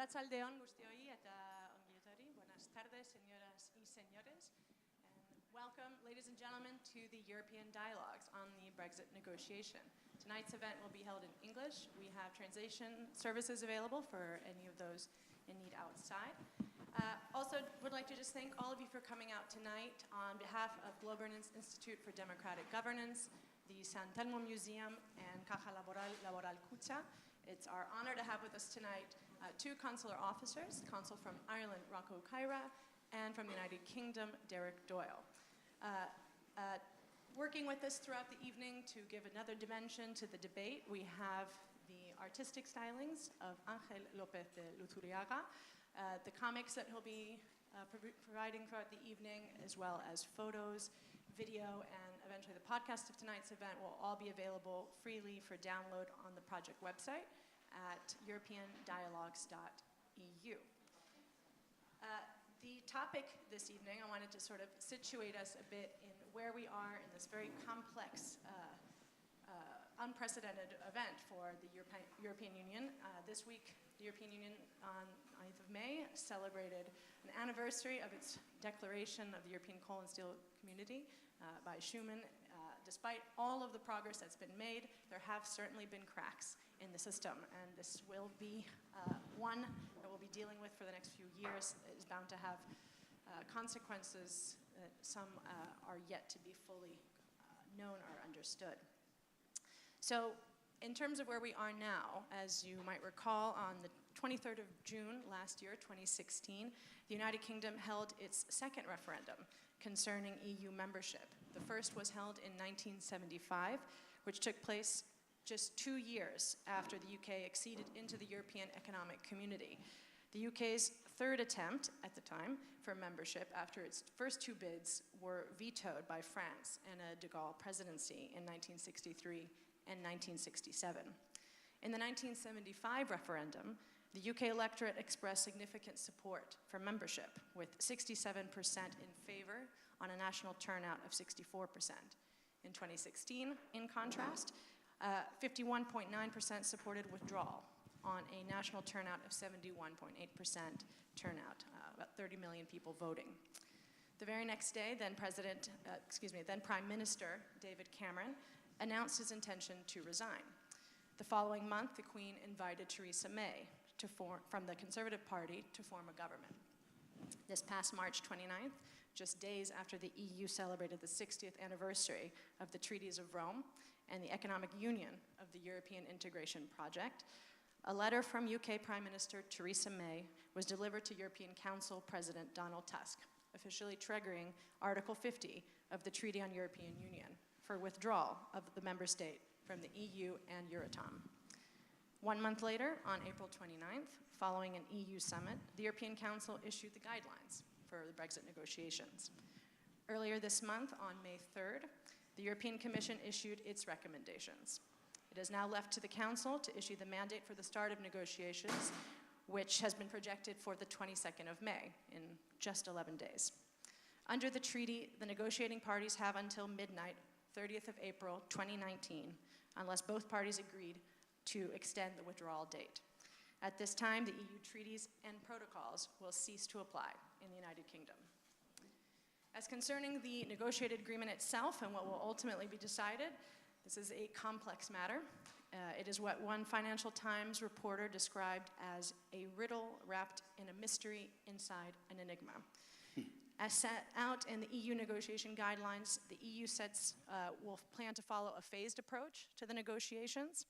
Arratsaldeon guztioi eta ongi etorri. Buenas tardes, señoras y señores. And welcome, ladies and gentlemen, to the European Dialogues on the Brexit negotiation. Tonight's event will be held in English. We have translation services available for any of those in need outside. Also, would like to just thank all of you for coming out tonight on behalf of Globernance Institute for Democratic Governance, the San Telmo Museum, and Caja Laboral Kutxa. It's our honor to have with us tonight two consular officers, Consul from Ireland, Rocco Caira, and from the United Kingdom, Doyle. Working with us throughout the evening to give another dimension to the debate, we have the artistic stylings of Ángel López de Luzuriaga, the comics that he'll be providing throughout the evening, as well as photos, video, and eventually the podcast of tonight's event will all be available freely for download on the project website at europeandialogues.eu. The topic this evening, I wanted to sort of situate us a bit in where we are in this very complex, unprecedented event for the European Union. This week, the European Union on 9th of May celebrated an anniversary of its declaration of the European Coal and Steel Community by Schuman. Despite all of the progress that's been made, there have certainly been cracks in the system, and this will be one that we'll be dealing with for the next few years. It is bound to have consequences that some are yet to be fully known or understood. So, in terms of where we are now, as you might recall, on the 23rd of June last year, 2016, the United Kingdom held its second referendum concerning EU membership. The first was held in 1975, which took place just 2 years after the UK acceded into the European Economic Community. The UK's third attempt at the time for membership after its first two bids were vetoed by France and a de Gaulle presidency in 1963 and 1967. In the 1975 referendum, the UK electorate expressed significant support for membership, with 67% in favor on a national turnout of 64%. In 2016, in contrast, 51.9% supported withdrawal on a national turnout of 71.8% turnout, about 30 million people voting. The very next day, then Prime Minister David Cameron announced his intention to resign. The following month, the Queen invited Theresa May from the Conservative Party to form a government. This past March 29th, just days after the EU celebrated the 60th anniversary of the Treaties of Rome and the economic union of the European integration project, a letter from UK Prime Minister Theresa May was delivered to European Council President Donald Tusk, officially triggering Article 50 of the Treaty on European Union for withdrawal of the member state from the EU and Euratom. 1 month later, on April 29th, following an EU summit, the European Council issued the guidelines for the Brexit negotiations. Earlier this month, on May 3rd, the European Commission issued its recommendations. It is now left to the Council to issue the mandate for the start of negotiations, which has been projected for the 22nd of May, in just 11 days. Under the treaty, the negotiating parties have until midnight, 30th of April 2019, unless both parties agreed to extend the withdrawal date. At this time, the EU treaties and protocols will cease to apply in the United Kingdom. As concerning the negotiated agreement itself and what will ultimately be decided, this is a complex matter. It is what one Financial Times reporter described as a riddle wrapped in a mystery inside an enigma. As set out in the EU negotiation guidelines, the EU will plan to follow a phased approach to the negotiations.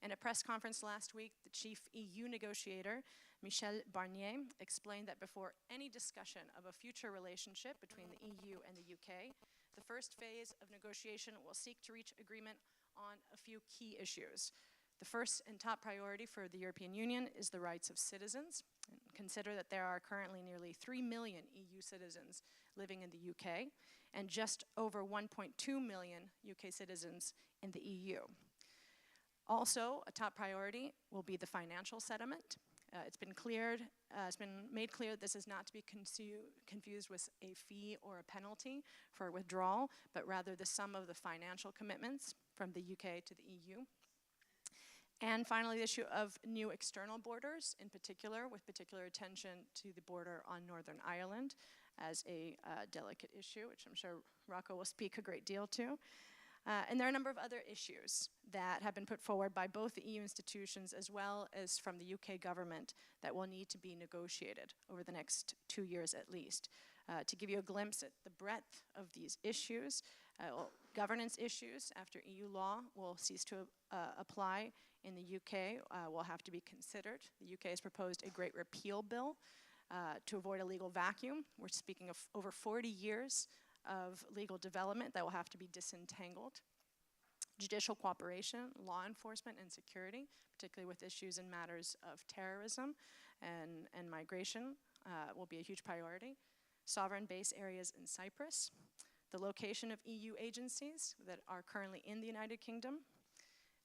In a press conference last week, the chief EU negotiator, Michel Barnier, explained that before any discussion of a future relationship between the EU and the UK, the first phase of negotiation will seek to reach agreement on a few key issues. The first and top priority for the European Union is the rights of citizens. Consider that there are currently nearly 3 million EU citizens living in the UK and just over 1.2 million UK citizens in the EU. Also, a top priority will be the financial settlement. It's been made clear that this is not to be confused with a fee or a penalty for withdrawal, but rather the sum of the financial commitments from the UK to the EU. And finally, the issue of new external borders, in particular, with particular attention to the border on Northern Ireland as a delicate issue, which I'm sure Rocco will speak a great deal to. And there are a number of other issues that have been put forward by both the EU institutions as well as from the UK government that will need to be negotiated over the next 2 years at least. To give you a glimpse at the breadth of these issues, governance issues after EU law will cease to apply in the UK will have to be considered. The UK has proposed a Great Repeal Bill to avoid a legal vacuum. We're speaking of over 40 years of legal development that will have to be disentangled. Judicial cooperation, law enforcement, and security, particularly with issues in matters of terrorism and migration, will be a huge priority. Sovereign base areas in Cyprus, the location of EU agencies that are currently in the United Kingdom,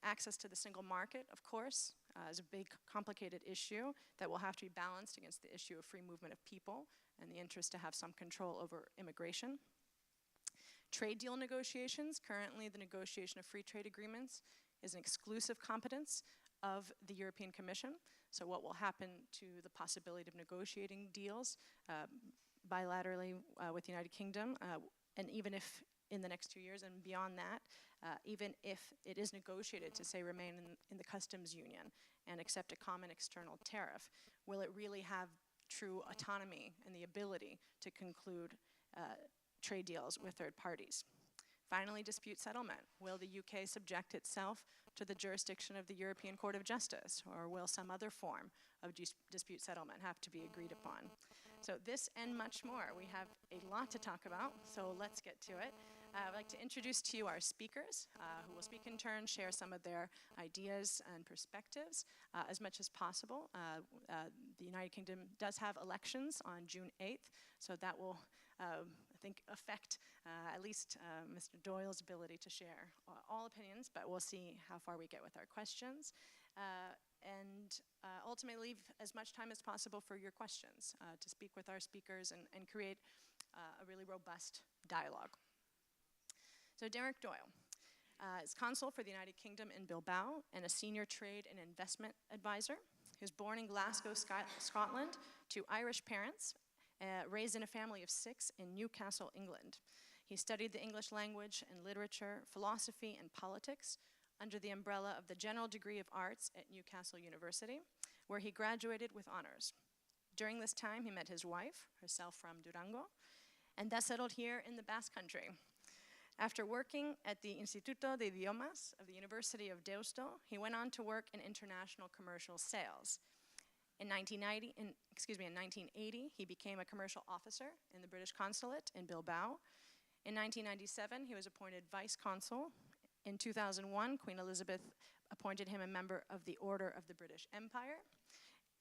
access to the single market, of course, is a big, complicated issue that will have to be balanced against the issue of free movement of people and the interest to have some control over immigration. Trade deal negotiations. Currently, the negotiation of free trade agreements is an exclusive competence of the European Commission. So what will happen to the possibility of negotiating deals bilaterally with the United Kingdom, and even if in the next 2 years and beyond that, even if it is negotiated to, say, remain in the customs union and accept a common external tariff, will it really have true autonomy and the ability to conclude trade deals with third parties? Finally, dispute settlement. Will the UK subject itself to the jurisdiction of the European Court of Justice, or will some other form of dispute settlement have to be agreed upon? So this and much more. We have a lot to talk about, so let's get to it. I'd like to introduce to you our speakers, who will speak in turn, share some of their ideas and perspectives as much as possible. The United Kingdom does have elections on June 8th, so that will, I think, affect at least Mr. Doyle's ability to share all opinions, but we'll see how far we get with our questions. And ultimately leave as much time as possible for your questions, to speak with our speakers and create a really robust dialogue. So Derek Doyle is consul for the United Kingdom in Bilbao and a senior trade and investment advisor. He was born in Glasgow, Scotland, to Irish parents, raised in a family of 6 in Newcastle, England. He studied the English language and literature, philosophy, and politics under the umbrella of the General Degree of Arts at Newcastle University, where he graduated with honors. During this time, he met his wife, herself from Durango, and thus settled here in the Basque Country. After working at the Instituto de Idiomas of the University of Deusto, he went on to work in international commercial sales. In 1980, he became a commercial officer in the British consulate in Bilbao. In 1997, he was appointed vice consul. In 2001, Queen Elizabeth appointed him a member of the Order of the British Empire.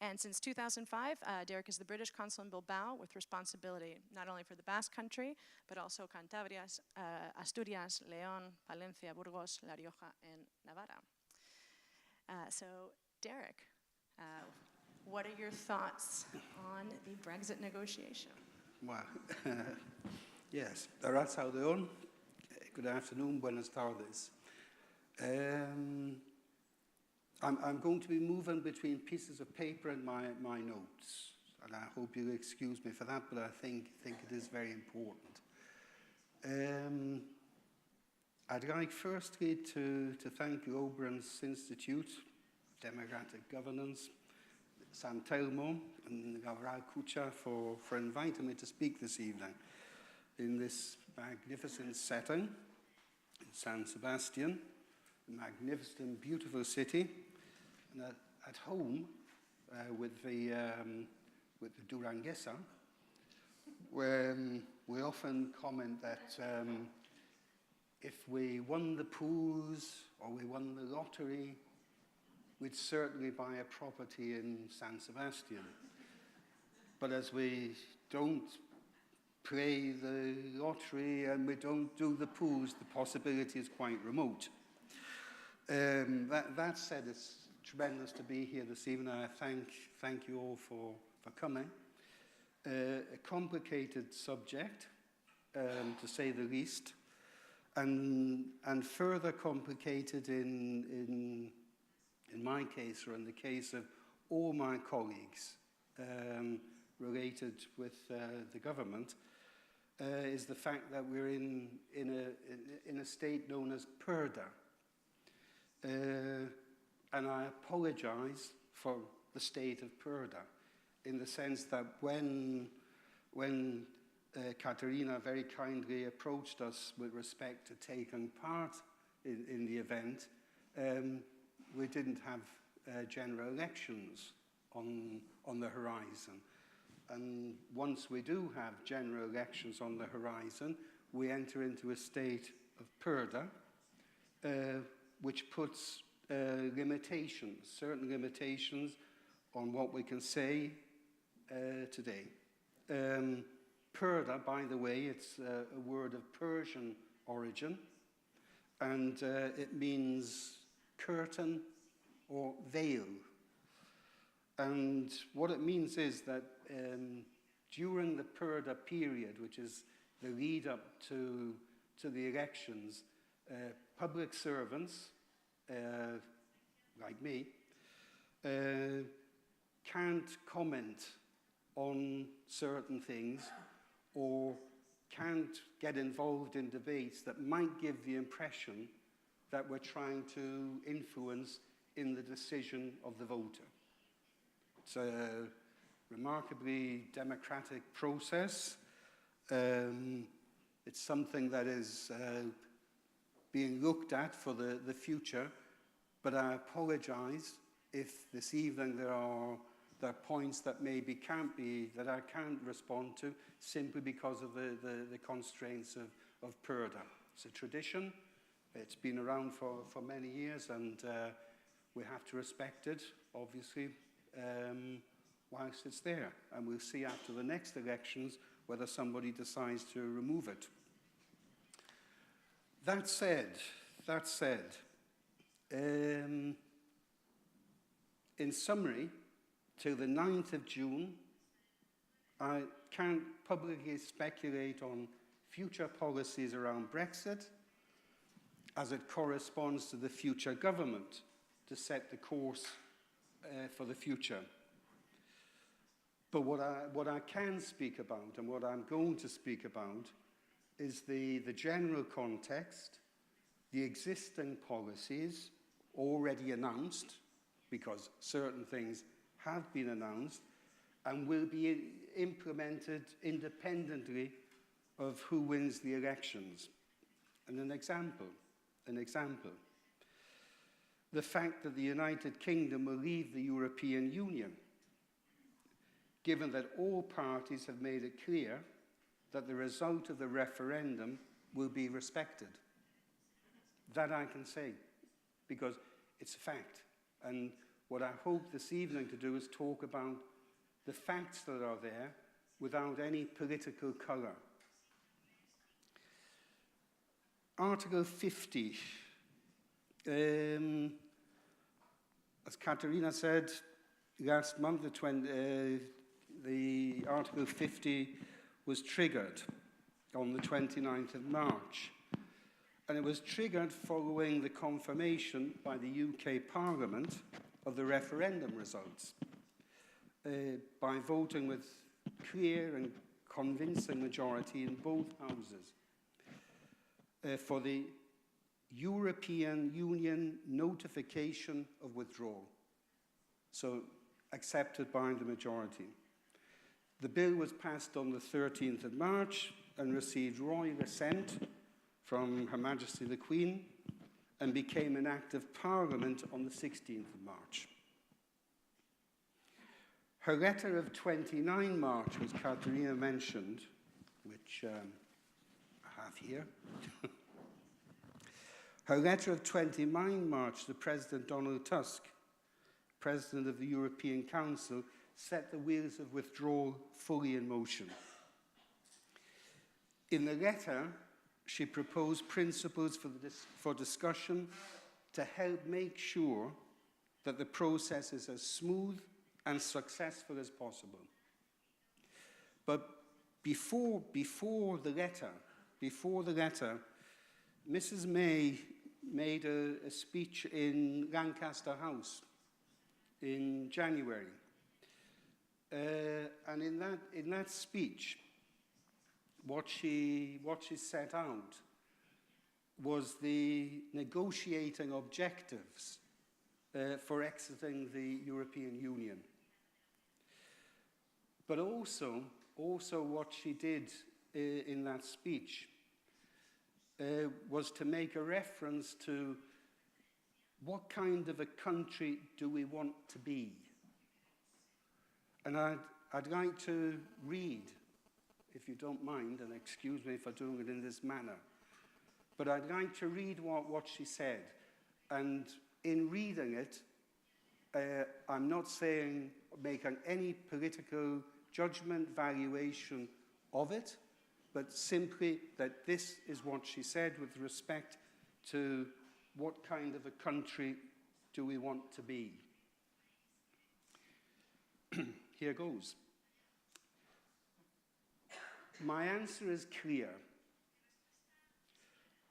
And since 2005, Derek is the British consul in Bilbao with responsibility not only for the Basque Country, but also Cantabrias, Asturias, León, Palencia, Burgos, La Rioja, and Navarra. So, Derek, what are your thoughts on the Brexit negotiation? Well, yes, Arratsaldeon. Good afternoon, buenas tardes. I'm going to be moving between pieces of paper and my notes, and I hope you'll excuse me for that, but I think it is very important. I'd like firstly to thank the Oberyn's Institute, Democratic Governance, San Telmo, and Gavral Kucha for inviting me to speak this evening in this magnificent setting in San Sebastian, a magnificent, beautiful city, and at home with the Duranguesa, where we often comment that if we won the pools or we won the lottery, we'd certainly buy a property in San Sebastian. But as we don't play the lottery and we don't do the pools, the possibility is quite remote. That said, it's tremendous to be here this evening. I thank you all for coming. A complicated subject, to say the least, and further complicated in in my case, or in the case of all my colleagues related with the government, is the fact that we're in a state known as PERDA. And I apologize for the state of PERDA, in the sense that when Katerina very kindly approached us with respect to taking part in the event, we didn't have general elections on the horizon. And once we do have general elections on the horizon, we enter into a state of PERDA, which puts limitations, certain limitations on what we can say today. Purda, by the way, it's a word of Persian origin, and it means curtain or veil. And what it means is that during the Purda period, which is the lead up to the elections, public servants, like me, can't comment on certain things or can't get involved in debates that might give the impression that we're trying to influence in the decision of the voter. It's a remarkably democratic process. It's something that is being looked at for the future, but I apologize if this evening there are points that maybe that I can't respond to simply because of the constraints of Purda. It's a tradition. It's been around for many years, and we have to respect it, obviously, whilst it's there. And we'll see after the next elections whether somebody decides to remove it. That said, in summary, till the 9th of June, I can't publicly speculate on future policies around Brexit as it corresponds to the future government to set the course for the future. But what I can speak about, and what I'm going to speak about, is the general context, the existing policies already announced, because certain things have been announced and will be implemented independently of who wins the elections. And an example. The fact that the United Kingdom will leave the European Union, given that all parties have made it clear that the result of the referendum will be respected. That I can say, because it's a fact. And what I hope this evening to do is talk about the facts that are there without any political colour. Article 50. As Katerina said, last month, the Article 50 was triggered on the 29th of March. And it was triggered following the confirmation by the UK Parliament of the referendum results by voting with clear and convincing majority in both houses for the European Union notification of withdrawal, so accepted by the majority. The bill was passed on the 13th of March and received royal assent from Her Majesty the Queen and became an Act of Parliament on the 16th of March. Her letter of 29 March, which Katerina mentioned, which I have here. Her letter of 29 March to President Donald Tusk, President of the European Council, set the wheels of withdrawal fully in motion. In the letter, she proposed principles for discussion to help make sure that the process is as smooth and successful as possible. But before the letter, Mrs. May made a speech in Lancaster House in January. And in that speech, what she set out was the negotiating objectives for exiting the European Union. But also what she did in that speech was to make a reference to what kind of a country do we want to be. And I'd like to read, if you don't mind, and excuse me for doing it in this manner, but I'd like to read what she said. And in reading it, I'm not making any political judgment, valuation of it, but simply that this is what she said with respect to what kind of a country do we want to be. Here goes. My answer is clear.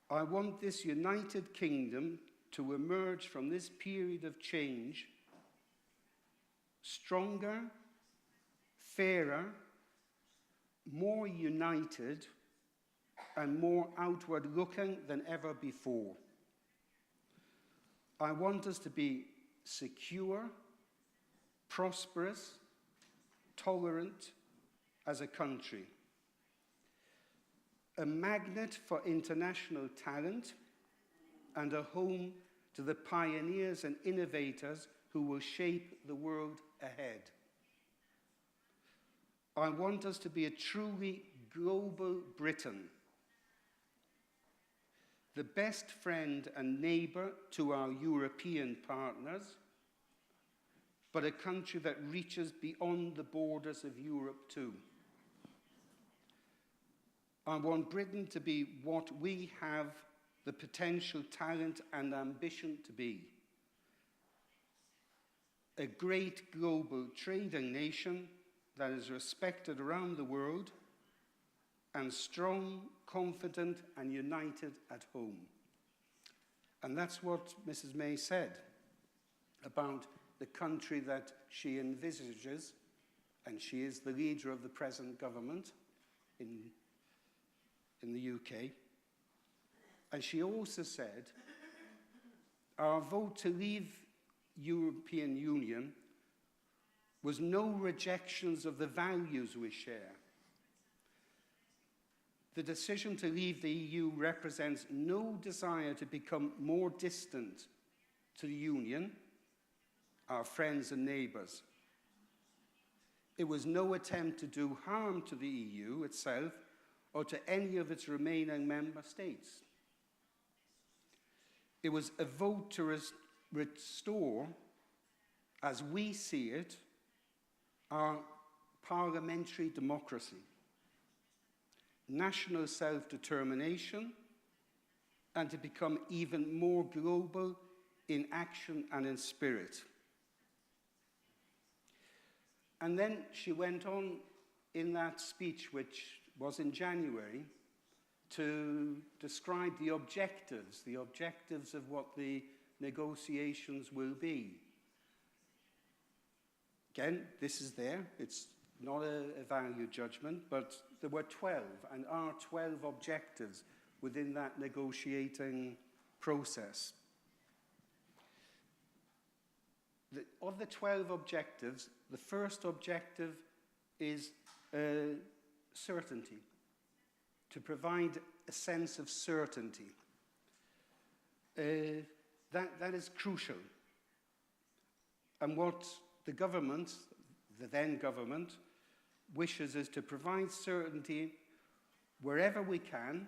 I want this United Kingdom to emerge from this period of change stronger, fairer, more united, and more outward-looking than ever before. I want us to be secure, prosperous, tolerant as a country, a magnet for international talent, and a home to the pioneers and innovators who will shape the world ahead. I want us to be a truly global Britain, the best friend and neighbour to our European partners, but a country that reaches beyond the borders of Europe too. I want Britain to be what we have the potential, talent and ambition to be. A great global trading nation that is respected around the world and strong, confident and united at home. And that's what Mrs. May said about the country that she envisages, and she is the leader of the present government in the UK. And she also said, our vote to leave European Union was no rejections of the values we share. The decision to leave the EU represents no desire to become more distant to the Union, our friends and neighbours. It was no attempt to do harm to the EU itself or to any of its remaining member states. It was a vote to restore, as we see it, our parliamentary democracy, national self-determination, and to become even more global in action and in spirit. And then she went on in that speech, which was in January, to describe the objectives of what the negotiations will be. Again, this is there. It's not a value judgment, but there were 12 and are 12 objectives within that negotiating process. Of the 12 objectives, the first objective is certainty, to provide a sense of certainty. That is crucial. And what the government, the then government, wishes is to provide certainty wherever we can.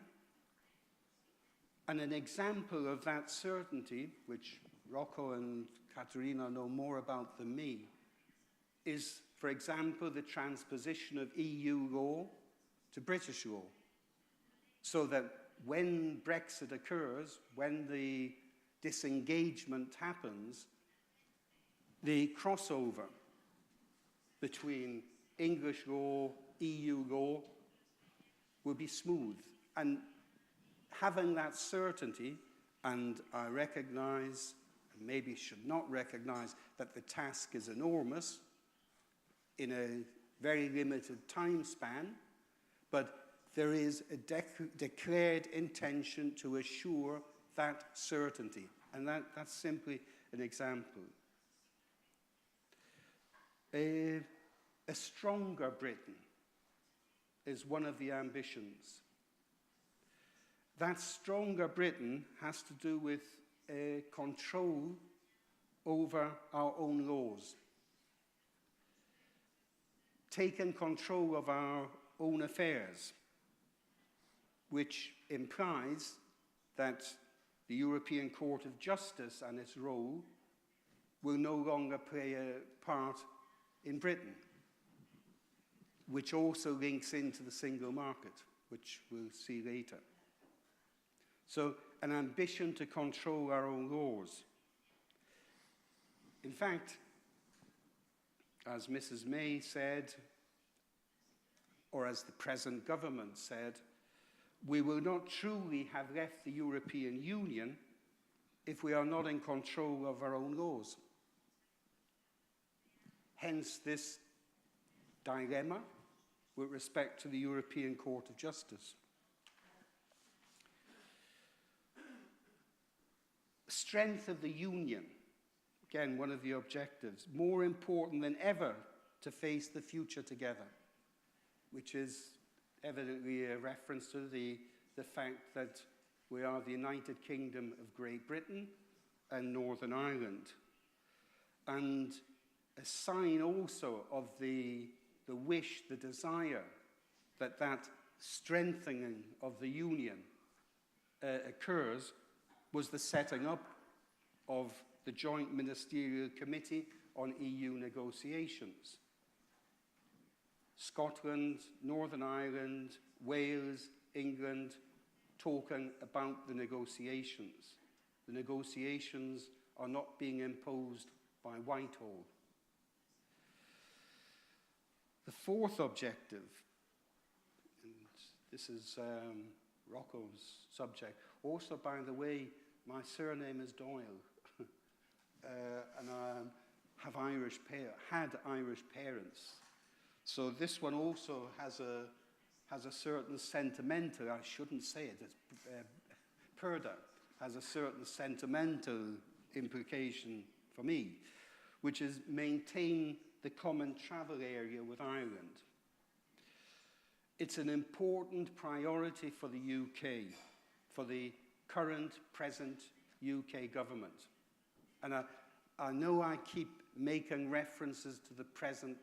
And an example of that certainty, which Rocco and Caterina know more about than me, is, for example, the transposition of EU law to British law. So that when Brexit occurs, when the disengagement happens, the crossover between English law, EU law, will be smooth. And having that certainty And I recognize, and maybe should not recognize, that the task is enormous in a very limited time span, but there is a declared intention to assure that certainty. And that's simply an example. A stronger Britain is one of the ambitions. That stronger Britain has to do with control over our own laws, taking control of our own affairs, which implies that the European Court of Justice and its role will no longer play a part in Britain, which also links into the single market, which we'll see later. So, an ambition to control our own laws. In fact, as Mrs. May said, or as the present government said, we will not truly have left the European Union if we are not in control of our own laws. Hence this dilemma with respect to the European Court of Justice. Strength of the Union, again, one of the objectives, more important than ever to face the future together, which is evidently a reference to the fact that we are the United Kingdom of Great Britain and Northern Ireland. And a sign also of the wish, the desire, that strengthening of the Union occurs was the setting up of the Joint Ministerial Committee on EU negotiations. Scotland, Northern Ireland, Wales, England, talking about the negotiations. The negotiations are not being imposed by Whitehall. The fourth objective, and this is Rocco's subject. Also, by the way, my surname is Doyle, and I have had Irish parents. So this one also has a certain sentimental, I shouldn't say it, it's Purda, has a certain sentimental implication for me, which is maintain the common travel area with Ireland. It's an important priority for the UK, for the present UK government. And I know I keep making references to the present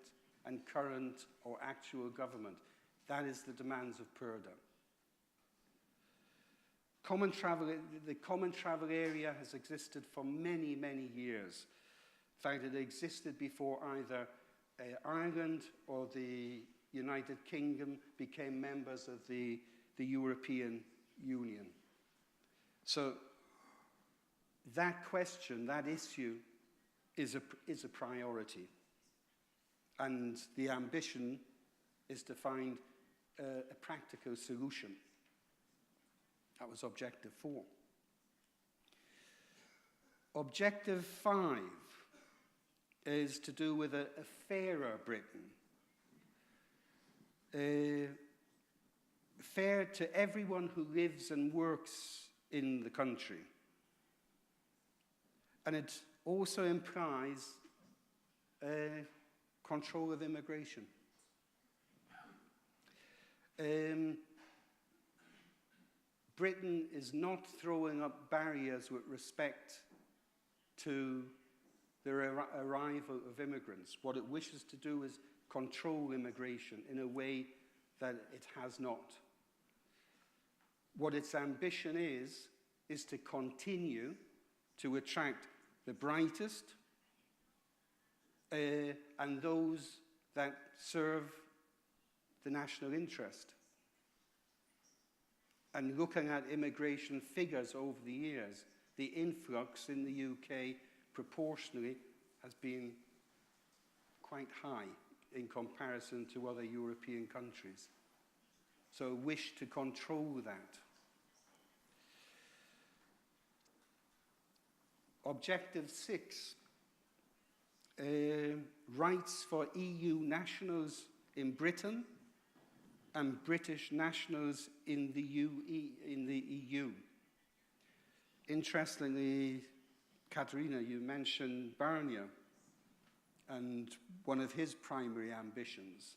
and current or actual government. That is the demands of Purda. The common travel area has existed for many, many years. In fact, it existed before either Ireland or the United Kingdom became members of the European Union. So that question, that issue, is a priority. And the ambition is to find a practical solution. That was Objective 4. Objective 5 is to do with a fairer Britain. Fair to everyone who lives and works in the country. And it also implies control of immigration. Britain is not throwing up barriers with respect to the arrival of immigrants. What it wishes to do is control immigration in a way that it has not. What its ambition is to continue to attract the brightest and those that serve the national interest. And looking at immigration figures over the years, the influx in the UK proportionally has been quite high in comparison to other European countries. So a wish to control that. Objective 6, rights for EU nationals in Britain and British nationals in the EU. Interestingly, Katerina, you mentioned Barnier and one of his primary ambitions.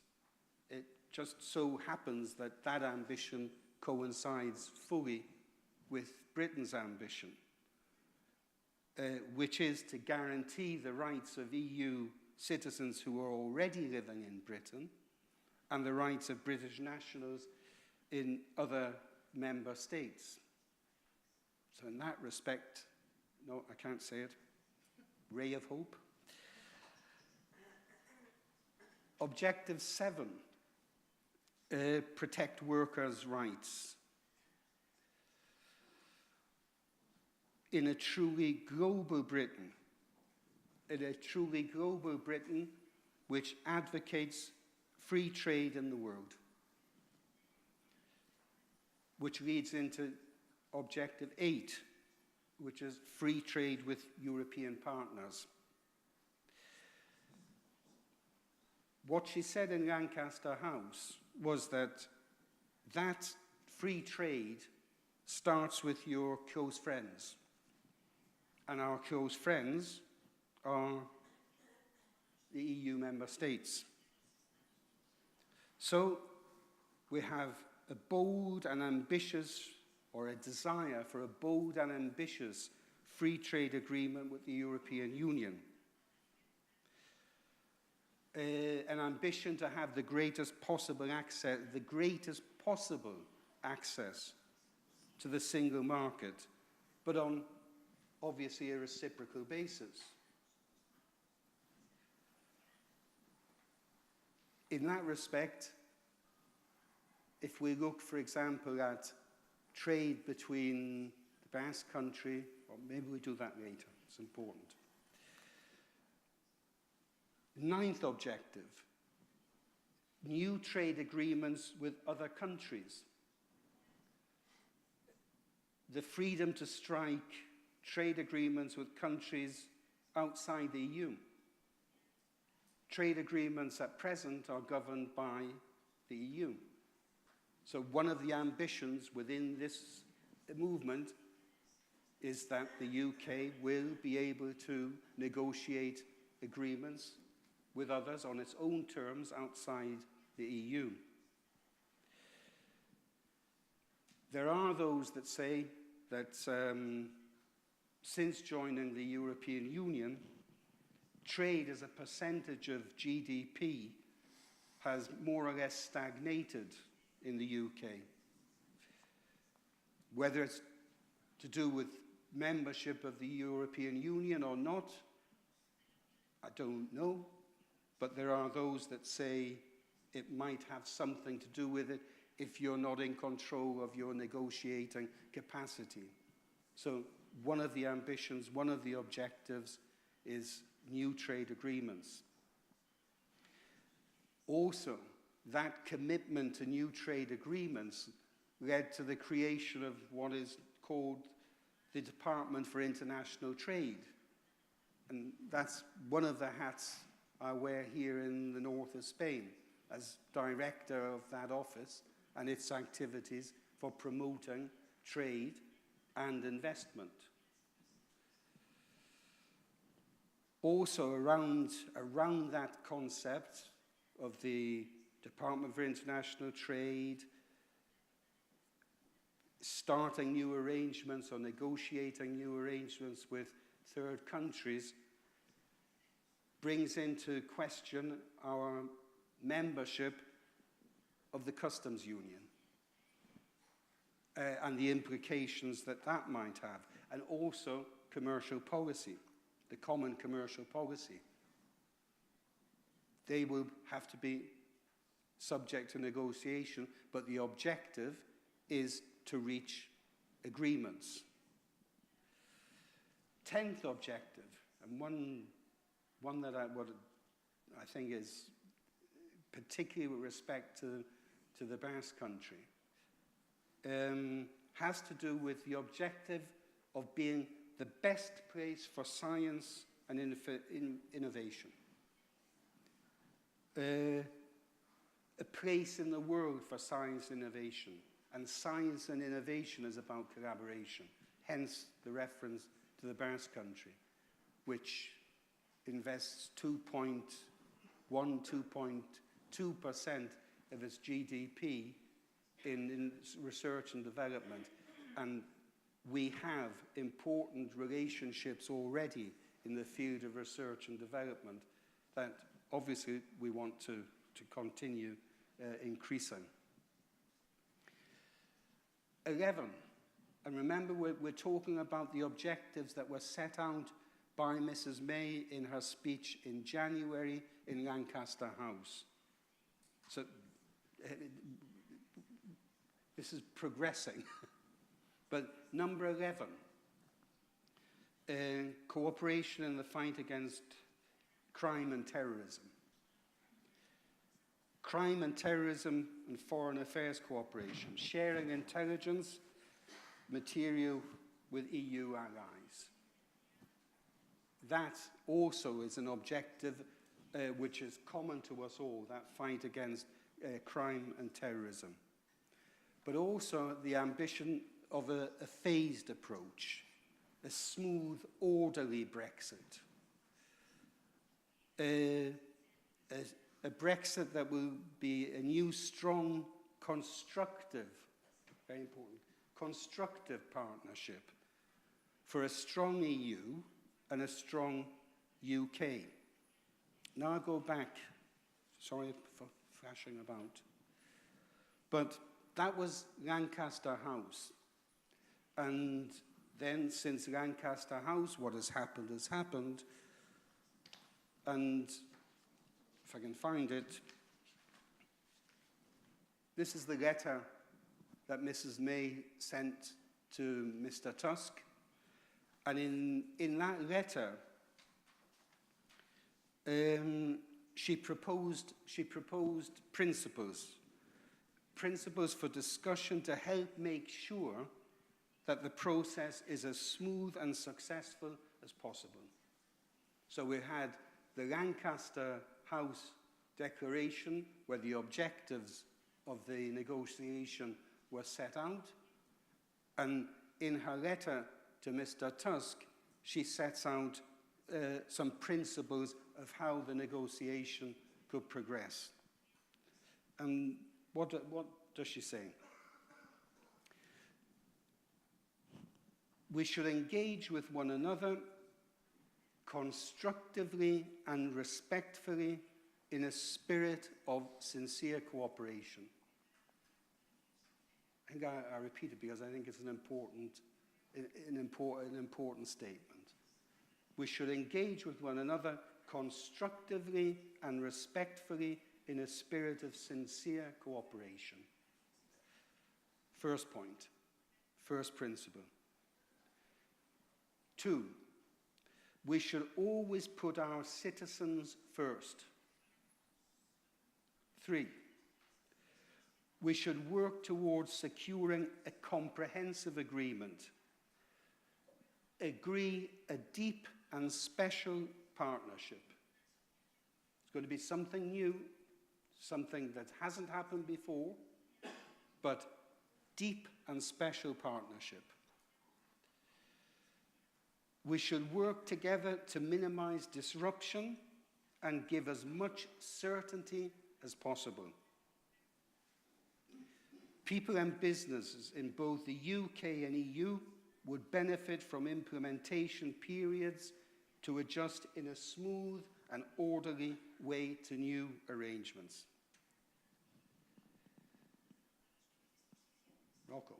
It just so happens that that ambition coincides fully with Britain's ambition, which is to guarantee the rights of EU citizens who are already living in Britain and the rights of British nationals in other member states. So in that respect, no, I can't say it, ray of hope. Objective 7, protect workers' rights. In a truly global Britain, which advocates free trade in the world, which leads into Objective 8, which is free trade with European partners. What she said in Lancaster House was that free trade starts with your close friends. And our close friends are the EU member states. So we have a bold and ambitious, or a desire for a bold and ambitious free trade agreement with the European Union. An ambition to have the greatest possible access to the single market, but on obviously a reciprocal basis. In that respect, if we look, for example, at trade between the Basque Country, or maybe we do that later, it's important. 9th objective, new trade agreements with other countries. The freedom to strike trade agreements with countries outside the EU. Trade agreements at present are governed by the EU. So one of the ambitions within this movement is that the UK will be able to negotiate agreements with others on its own terms outside the EU. There are those that say that since joining the European Union, trade as a percentage of GDP has more or less stagnated in the UK. Whether it's to do with membership of the European Union or not, I don't know. But there are those that say it might have something to do with it if you're not in control of your negotiating capacity. So one of the ambitions, one of the objectives is new trade agreements. Also, that commitment to new trade agreements led to the creation of what is called the Department for International Trade. And that's one of the hats I wear here in the north of Spain as director of that office and its activities for promoting trade and investment. Also around that concept of the Department for International Trade, starting new arrangements or negotiating new arrangements with third countries, brings into question our membership of the customs union and the implications that that might have, and also commercial policy, the common commercial policy. They will have to be subject to negotiation, but the objective is to reach agreements. 10th objective, and one that I think is particularly with respect to the Basque Country, has to do with the objective of being the best place for science and innovation. A place in the world for science and innovation. And science and innovation is about collaboration. Hence the reference to the Basque Country, which invests 2.2% of its GDP in research and development. And we have important relationships already in the field of research and development that obviously we want to continue increasing. 11, and remember we're talking about the objectives that were set out by Mrs. May in her speech in January in Lancaster House. So this is progressing. But number 11, cooperation in the fight against crime and terrorism. Crime and terrorism and foreign affairs cooperation, sharing intelligence, material with EU allies. That also is an objective which is common to us all, that fight against crime and terrorism. But also the ambition of a phased approach, a smooth, orderly Brexit. A Brexit that will be a new, strong, constructive, very important, constructive partnership for a strong EU and a strong UK. Now I'll go back, sorry for flashing about, but that was Lancaster House. And then since Lancaster House, what has happened, and if I can find it, this is the letter that Mrs. May sent to Mr. Tusk. And in that letter, she proposed principles for discussion to help make sure that the process is as smooth and successful as possible. So we had the Lancaster House Declaration, where the objectives of the negotiation were set out. And in her letter to Mr. Tusk, she sets out some principles of how the negotiation could progress. And what does she say? We should engage with one another constructively and respectfully in a spirit of sincere cooperation. I think I repeat it because I think it's an important statement. We should engage with one another constructively and respectfully in a spirit of sincere cooperation. First point, first principle. 2, we should always put our citizens first. 3, we should work towards securing a comprehensive agreement. Agree a deep and special partnership. It's going to be something new, something that hasn't happened before, but deep and special partnership. We should work together to minimize disruption and give as much certainty as possible. People and businesses in both the UK and EU would benefit from implementation periods to adjust in a smooth and orderly way to new arrangements. Rocco.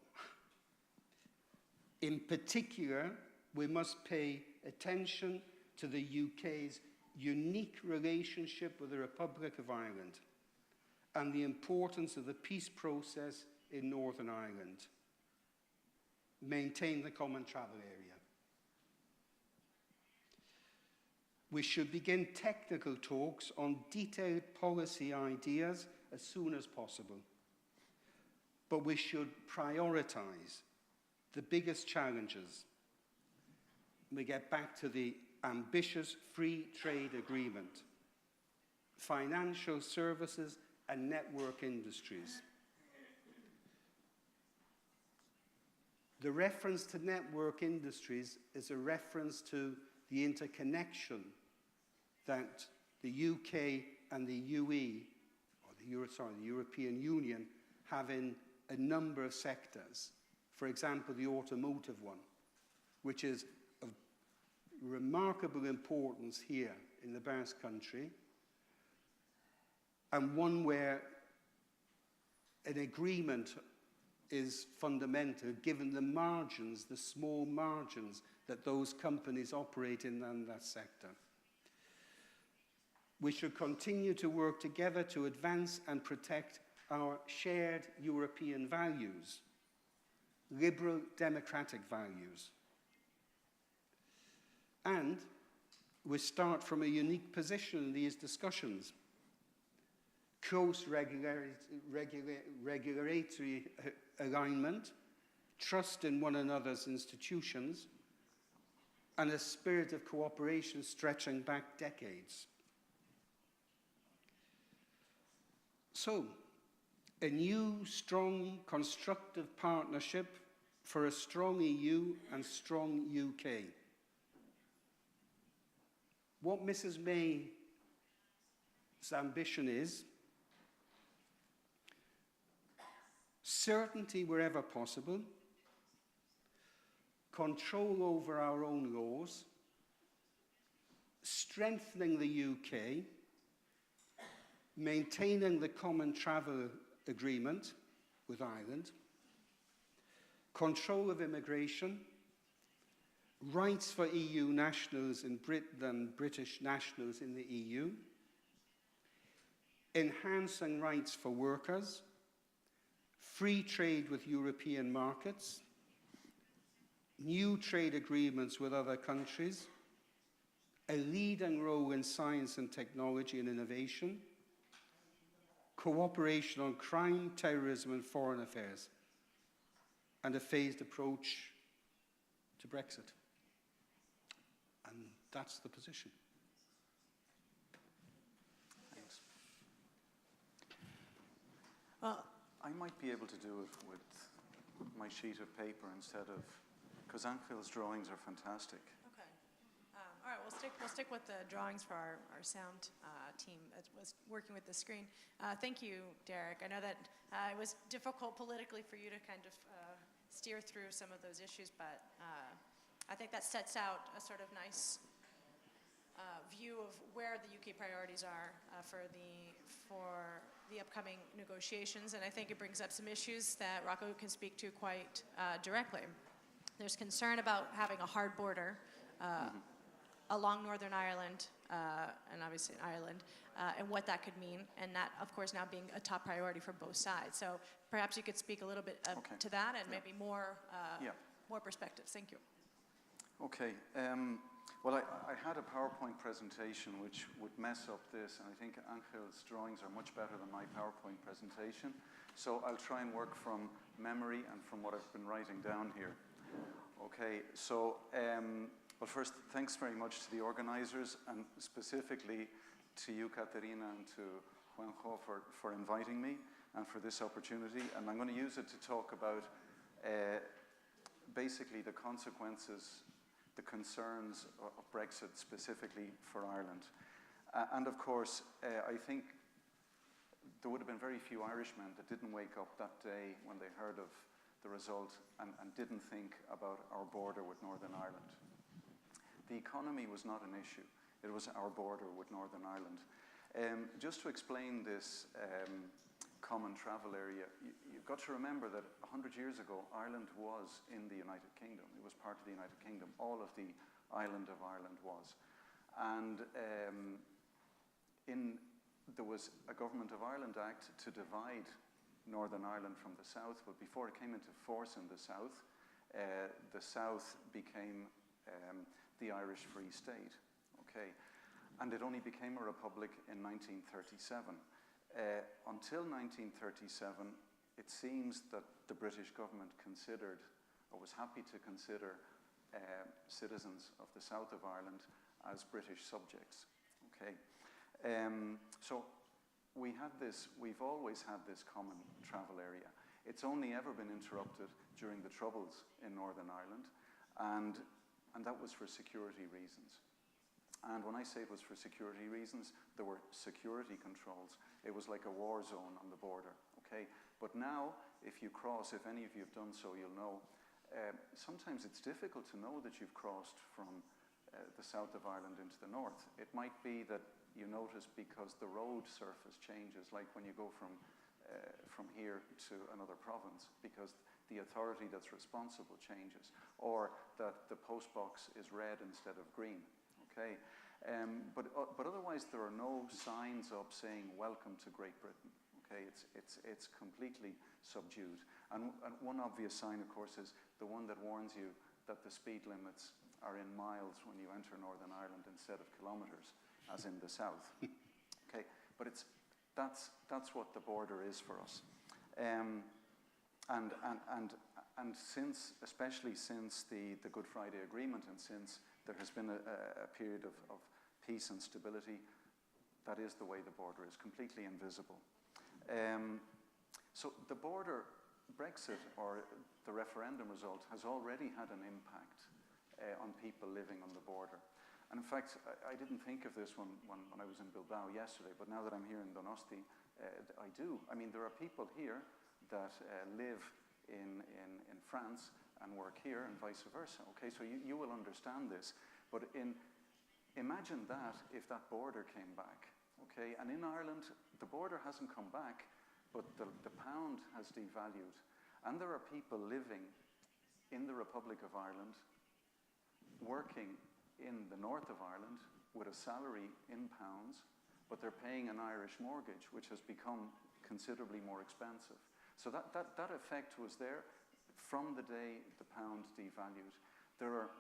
In particular, we must pay attention to the UK's unique relationship with the Republic of Ireland and the importance of the peace process in Northern Ireland. Maintain the common travel area. We should begin technical talks on detailed policy ideas as soon as possible. But we should prioritize the biggest challenges we get back to the ambitious free trade agreement, financial services and network industries. The reference to network industries is a reference to the interconnection that the UK and the UE, or the European Union, have in a number of sectors. For example, the automotive one, which is of remarkable importance here in the Basque Country, and one where an agreement is fundamental, given the margins, the small margins that those companies operate in that sector. We should continue to work together to advance and protect our shared European values, liberal democratic values. And we start from a unique position in these discussions. Close regulatory alignment, trust in one another's institutions, and a spirit of cooperation stretching back decades. So, a new, strong, constructive partnership for a strong EU and strong UK. What Mrs. May's ambition is certainty wherever possible, control over our own laws, strengthening the UK, maintaining the common travel agreement with Ireland, control of immigration, rights for EU nationals in Britain and British nationals in the EU, enhancing rights for workers, free trade with European markets, new trade agreements with other countries, a leading role in science and technology and innovation, cooperation on crime, terrorism and foreign affairs, and a phased approach to Brexit. And that's the position. Thanks. Well, I might be able to do it with my sheet of paper instead of, because Angel's drawings are fantastic. okay. All right, we'll stick with the drawings for our sound team that was working with the screen. Thank you, Derek. I know that it was difficult politically for you to kind of steer through some of those issues, but I think that sets out a sort of nice view of where the UK priorities are for the upcoming negotiations, and I think it brings up some issues that Rocco can speak to quite directly. There's concern about having a hard border along Northern Ireland, and obviously Ireland, and what that could mean, and that, of course, now being a top priority for both sides. So perhaps you could speak a little bit to that, and maybe more perspectives. Thank you. Okay. Well, I had a PowerPoint presentation which would mess up this, and I think Angel's drawings are much better than my PowerPoint presentation. So I'll try and work from memory and from what I've been writing down here. Okay, so, well, first, thanks very much to the organizers, and specifically to you, Caterina, and to Juanjo for inviting me and for this opportunity. And I'm going to use it to talk about basically the consequences, the concerns of Brexit specifically for Ireland. And of course, I think there would have been very few Irishmen that didn't wake up that day when they heard of the result and didn't think about our border with Northern Ireland. The economy was not an issue. It was our border with Northern Ireland. Just to explain this common travel area, you've got to remember that 100 years ago, Ireland was in the United Kingdom. It was part of the United Kingdom. All of the island of Ireland was. And there was a Government of Ireland Act to divide Northern Ireland from the south, but before it came into force in the south became the Irish Free State. Okay. And it only became a republic in 1937. Until 1937, it seems that the British government considered, or was happy to consider, citizens of the south of Ireland as British subjects. Okay, so we've always had this common travel area. It's only ever been interrupted during the Troubles in Northern Ireland, and that was for security reasons. And when I say it was for security reasons, there were security controls. It was like a war zone on the border, okay? But now, if you cross, if any of you have done so, you'll know, sometimes it's difficult to know that you've crossed from the south of Ireland into the north. It might be that you notice because the road surface changes, like when you go from here to another province, because the authority that's responsible changes, or that the post box is red instead of green. Okay, but otherwise there are no signs up saying "Welcome to Great Britain." Okay, it's completely subdued. And one obvious sign, of course, is the one that warns you that the speed limits are in miles when you enter Northern Ireland instead of kilometres, as in the south. Okay, but that's what the border is for us. And since, especially since the Good Friday Agreement, and since there has been a period of peace and stability, that is the way the border is, completely invisible. So the border, Brexit, or the referendum result, has already had an impact on people living on the border. And in fact, I didn't think of this when I was in Bilbao yesterday, but now that I'm here in Donosti, I do. I mean, there are people here that live in France and work here, and vice versa. Okay, so you will understand this. But imagine that if that border came back. Okay, and in Ireland, the border hasn't come back, but the pound has devalued. And there are people living in the Republic of Ireland, working in the north of Ireland with a salary in pounds, but they're paying an Irish mortgage, which has become considerably more expensive. So that effect was there from the day the pound devalued. There are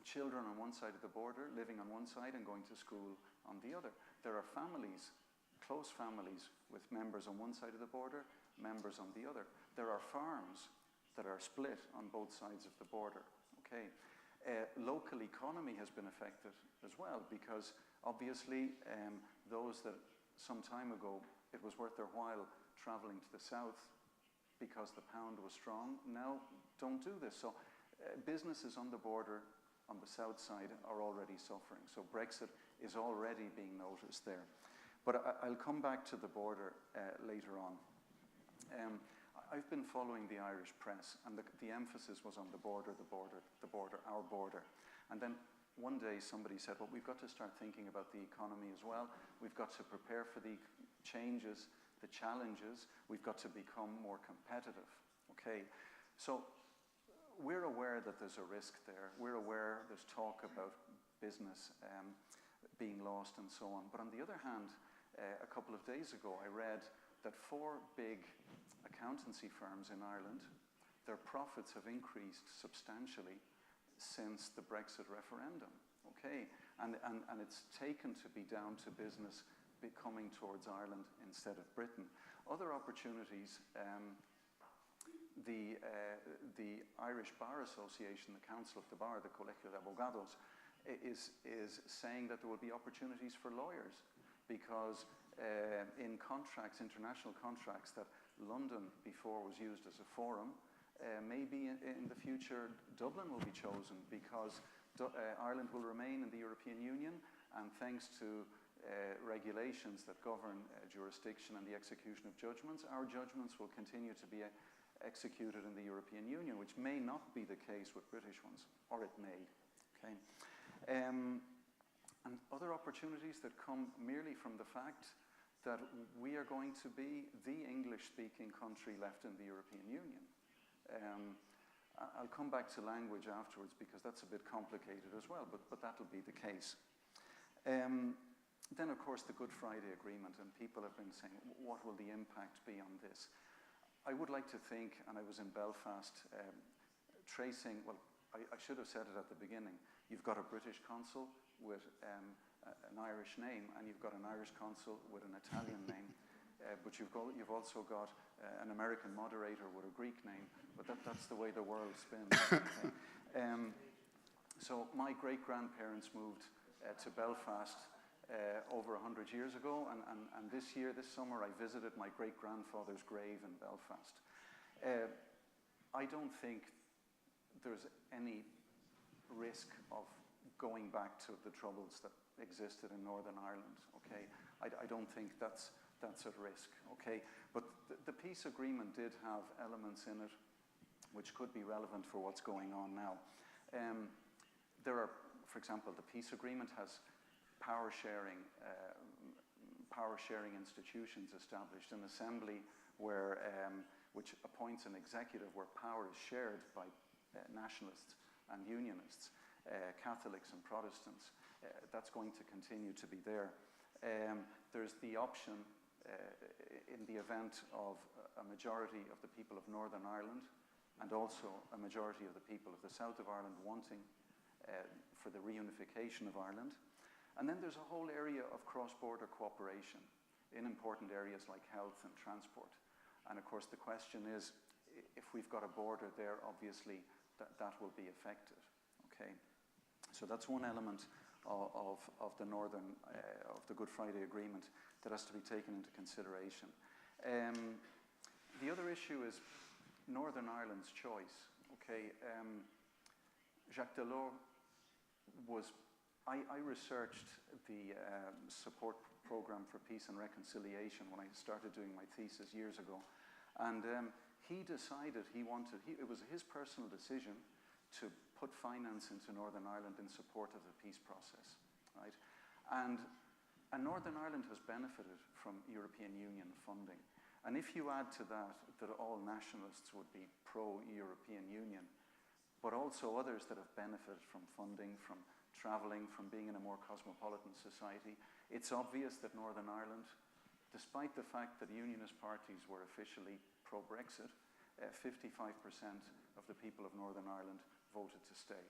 children on one side of the border living on one side and going to school on the other. There are families, close families, with members on one side of the border, members on the other. There are farms that are split on both sides of the border. Okay. Local economy has been affected as well, because obviously those that some time ago it was worth their while traveling to the south because the pound was strong, now don't do this. So businesses on the border on the south side are already suffering. So Brexit is already being noticed there. But I'll come back to the border later on. I've been following the Irish press, and the emphasis was on the border, our border. And then one day somebody said, well, we've got to start thinking about the economy as well. We've got to prepare for the changes, the challenges. We've got to become more competitive. Okay, so we're aware that there's a risk there. We're aware there's talk about business being lost and so on. But on the other hand, a couple of days ago, I read that 4 big accountancy firms in Ireland, their profits have increased substantially since the Brexit referendum. Okay, and it's taken to be down to business coming towards Ireland instead of Britain. Other opportunities, the Irish Bar Association, the Council of the Bar, the Colegio de Abogados, is saying that there will be opportunities for lawyers, because in contracts, international contracts, that London before was used as a forum, maybe in the future Dublin will be chosen, because Ireland will remain in the European Union, and thanks to regulations that govern jurisdiction and the execution of judgments, our judgments will continue to be executed in the European Union, which may not be the case with British ones, or it may. Okay. And other opportunities that come merely from the fact that we are going to be the English-speaking country left in the European Union. I'll come back to language afterwards, because that's a bit complicated as well, but that'll be the case. Then, of course, the Good Friday Agreement, and people have been saying, what will the impact be on this? I would like to think, and I was in Belfast tracing, well, I should have said it at the beginning, you've got a British consul with an Irish name, and you've got an Irish consul with an Italian name, but you've also got an American moderator with a Greek name, but that's the way the world spins. Okay. So my great-grandparents moved to Belfast over 100 years ago, and this summer, I visited my great-grandfather's grave in Belfast. I don't think there's any risk of going back to the troubles that existed in Northern Ireland, okay? I don't think that's at risk, okay? But the peace agreement did have elements in it which could be relevant for what's going on now. There are, for example, the peace agreement has power sharing institutions established, an assembly where, which appoints an executive where power is shared by nationalists and unionists, Catholics and Protestants. That's going to continue to be there. There's the option in the event of a majority of the people of Northern Ireland and also a majority of the people of the south of Ireland wanting for the reunification of Ireland. And then there's a whole area of cross-border cooperation in important areas like health and transport. And of course the question is, if we've got a border there, obviously that will be affected, okay? So that's one element of the of the Good Friday Agreement that has to be taken into consideration. The other issue is Northern Ireland's choice, okay? Jacques Delors I researched the support program for peace and reconciliation when I started doing my thesis years ago. And he decided it was his personal decision to put finance into Northern Ireland in support of the peace process, right? And Northern Ireland has benefited from European Union funding. And if you add to that all nationalists would be pro-European Union, but also others that have benefited from funding, from travelling, from being in a more cosmopolitan society, it's obvious that Northern Ireland, despite the fact that unionist parties were officially pro-Brexit, 55% of the people of Northern Ireland voted to stay.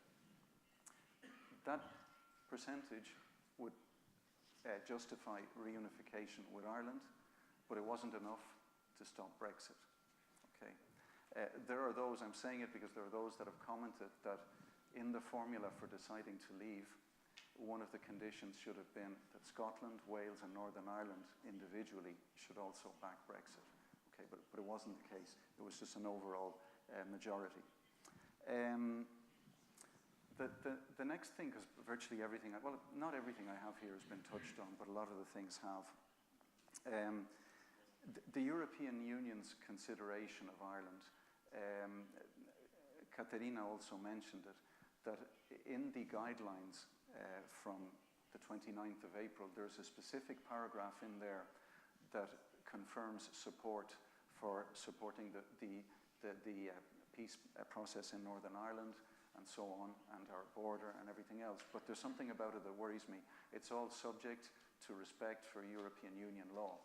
That percentage would justify reunification with Ireland, but it wasn't enough to stop Brexit. Okay. There are those, I'm saying it because there are those that have commented that in the formula for deciding to leave, one of the conditions should have been that Scotland, Wales and Northern Ireland individually should also back Brexit. Okay, but it wasn't the case. It was just an overall majority. The next thing, because virtually everything, well, not everything I have here has been touched on, but a lot of the things have. The European Union's consideration of Ireland, Caterina also mentioned it, that in the guidelines from the 29th of April, there's a specific paragraph in there that confirms support for supporting the peace process in Northern Ireland and so on, and our border and everything else. But there's something about it that worries me. It's all subject to respect for European Union law,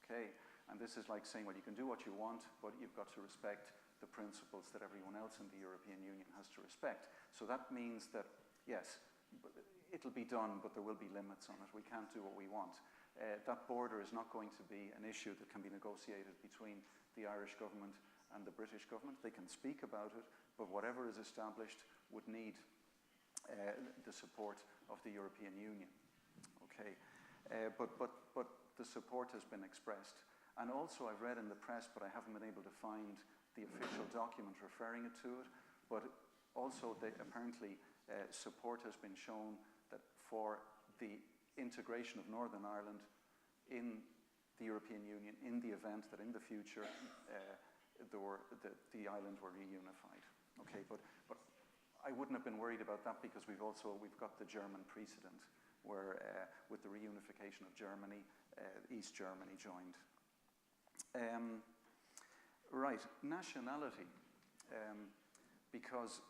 okay? And this is like saying, well, you can do what you want, but you've got to respect the principles that everyone else in the European Union has to respect. So that means that, yes, it'll be done, but there will be limits on it. We can't do what we want. That border is not going to be an issue that can be negotiated between the Irish government and the British government. They can speak about it, but whatever is established would need the support of the European Union. Okay, but the support has been expressed. And also I've read in the press, but I haven't been able to find the official document referring to it, but also apparently support has been shown that for the integration of Northern Ireland in the European Union in the event that in the future the island were reunified. Okay, but I wouldn't have been worried about that because we've got the German precedent where with the reunification of Germany, East Germany joined. Right, nationality, because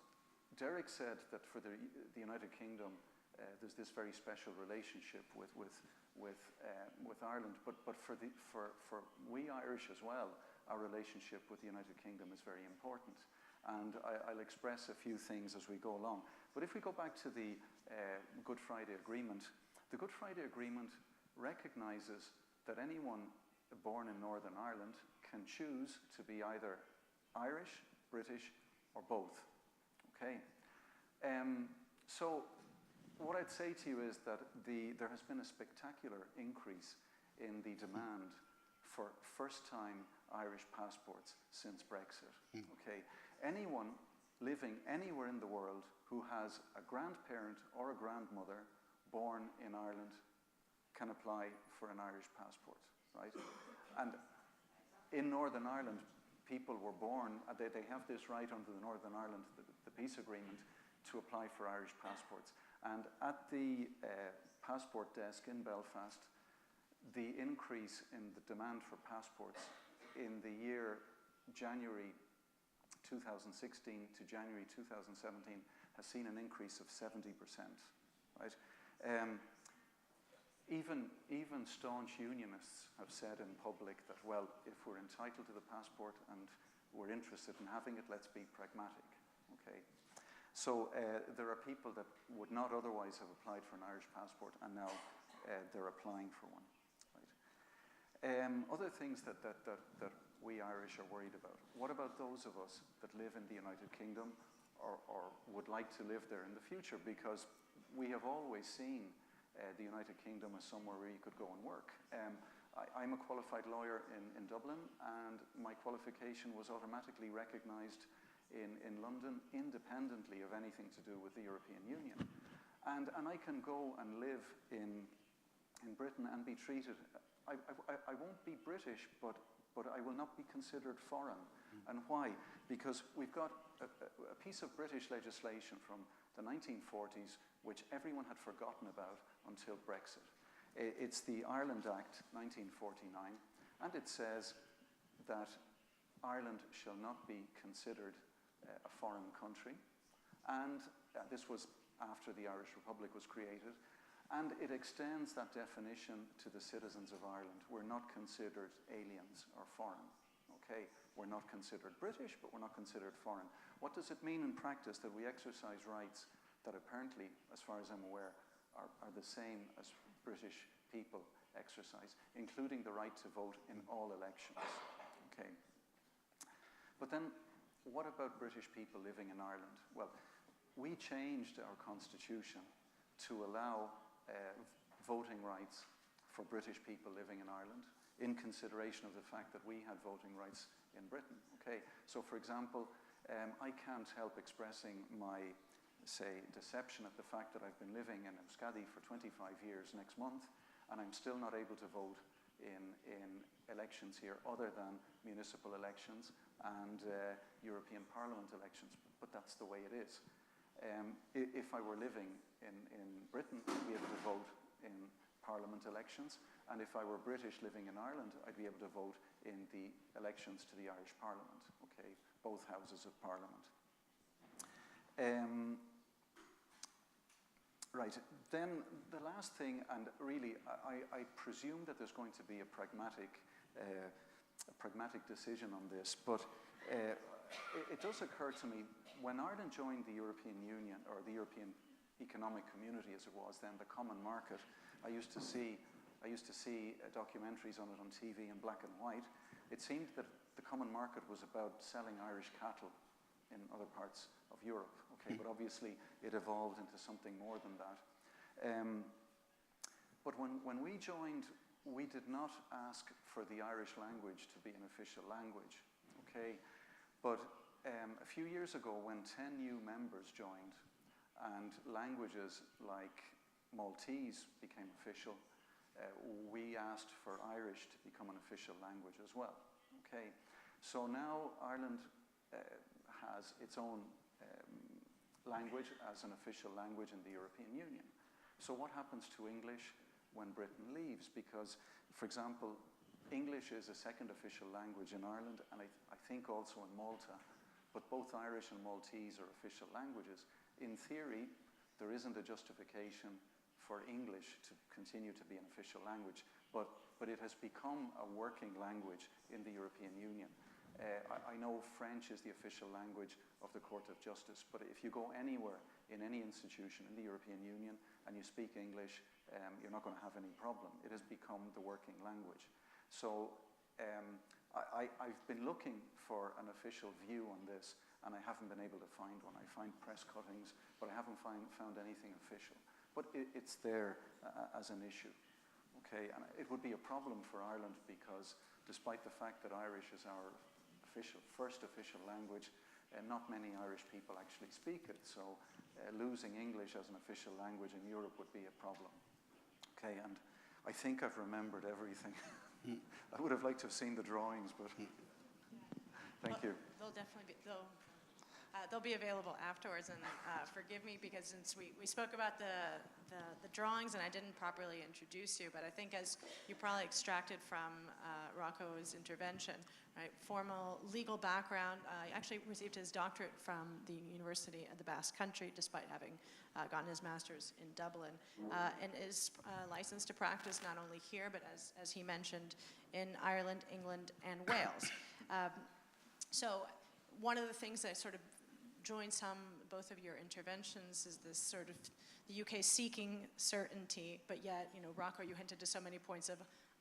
Derek said that for the United Kingdom there's this very special relationship with Ireland, but for we Irish as well, our relationship with the United Kingdom is very important, and I'll express a few things as we go along. But if we go back to the Good Friday Agreement, the Good Friday Agreement recognises that anyone born in Northern Ireland can choose to be either Irish, British, or both. Okay. So what I'd say to you is that there has been a spectacular increase in the demand for first-time Irish passports since Brexit. Okay, anyone living anywhere in the world who has a grandparent or a grandmother born in Ireland can apply for an Irish passport, right? And in Northern Ireland, people were born, they have this right under the Northern Ireland, the peace agreement, to apply for Irish passports. And at the passport desk in Belfast, the increase in the demand for passports in the year January 2016 to January 2017 has seen an increase of 70%, right? Even staunch unionists have said in public that, well, if we're entitled to the passport and we're interested in having it, let's be pragmatic, okay? So there are people that would not otherwise have applied for an Irish passport, and now they're applying for one, right? Other things that we Irish are worried about. What about those of us that live in the United Kingdom or would like to live there in the future? Because we have always seen the United Kingdom as somewhere where you could go and work. I'm a qualified lawyer in Dublin, and my qualification was automatically recognised in London independently of anything to do with the European Union. And I can go and live in Britain and be treated, I won't be British, but I will not be considered foreign. And why? Because we've got a piece of British legislation from the 1940s which everyone had forgotten about until Brexit. It's the Ireland Act 1949, and it says that Ireland shall not be considered a foreign country, and this was after the Irish Republic was created, and it extends that definition to the citizens of Ireland. We're not considered aliens or foreign, okay? We're not considered British, but we're not considered foreign. What does it mean in practice that we exercise rights that apparently, as far as I'm aware, are the same as British people exercise, including the right to vote in all elections, okay? But then, what about British people living in Ireland? Well, we changed our constitution to allow voting rights for British people living in Ireland in consideration of the fact that we had voting rights in Britain, okay? So, for example, I can't help expressing my, say, deception at the fact that I've been living in Euskadi for 25 years next month, and I'm still not able to vote in elections here other than municipal elections and European Parliament elections, but that's the way it is. If I were living in Britain, I'd be able to vote in Parliament elections, and if I were British living in Ireland, I'd be able to vote in the elections to the Irish Parliament, okay, both houses of Parliament. Right, then the last thing, and really I presume that there's going to be a pragmatic decision on this, but it does occur to me, when Ireland joined the European Union, or the European Economic Community as it was then, the Common Market, I used to see documentaries on it on TV in black and white. It seemed that the Common Market was about selling Irish cattle in other parts of Europe, okay, but obviously it evolved into something more than that. But when we joined, we did not ask for the Irish language to be an official language, okay? But a few years ago, when 10 new members joined and languages like Maltese became official, we asked for Irish to become an official language as well, okay? So now Ireland has its own language as an official language in the European Union. So what happens to English when Britain leaves? Because, for example, English is a second official language in Ireland, and I think also in Malta, but both Irish and Maltese are official languages. In theory, there isn't a justification for English to continue to be an official language, but it has become a working language in the European Union. I know French is the official language of the Court of Justice, but if you go anywhere in any institution in the European Union and you speak English, you're not going to have any problem. It has become the working language. So I've been looking for an official view on this, and I haven't been able to find one. I find press cuttings, but I haven't found anything official. But it's there as an issue. Okay, and it would be a problem for Ireland because despite the fact that Irish is our first official language, not many Irish people actually speak it. So losing English as an official language in Europe would be a problem. Okay, and I think I've remembered everything. I would have liked to have seen the drawings, but thank you. They'll definitely be, they'll be available afterwards, and forgive me because since we spoke about the drawings and I didn't properly introduce you, but I think as you probably extracted from Rocco's intervention, right, formal legal background, he actually received his doctorate from the University of the Basque Country despite having gotten his master's in Dublin, and is licensed to practice not only here but as he mentioned in Ireland, England, and Wales. So one of the things that sort of joins both of your interventions is this sort of the UK seeking certainty, but yet, Rocco, you hinted to so many points of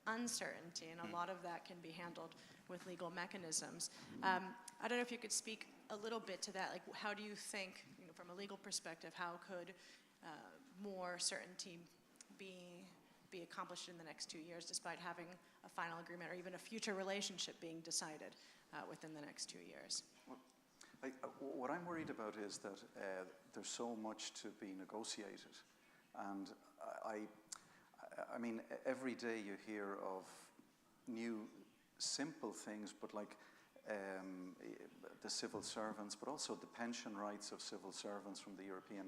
uncertainty, and a lot of that can be handled with legal mechanisms. I don't know if you could speak a little bit to that. Like, how do you think, from a legal perspective, how could more certainty be accomplished in the next 2 years, despite having a final agreement or even a future relationship being decided within the next 2 years? What I'm worried about is that there's so much to be negotiated, and I mean, every day you hear of new simple things, but like the civil servants, but also the pension rights of civil servants from the European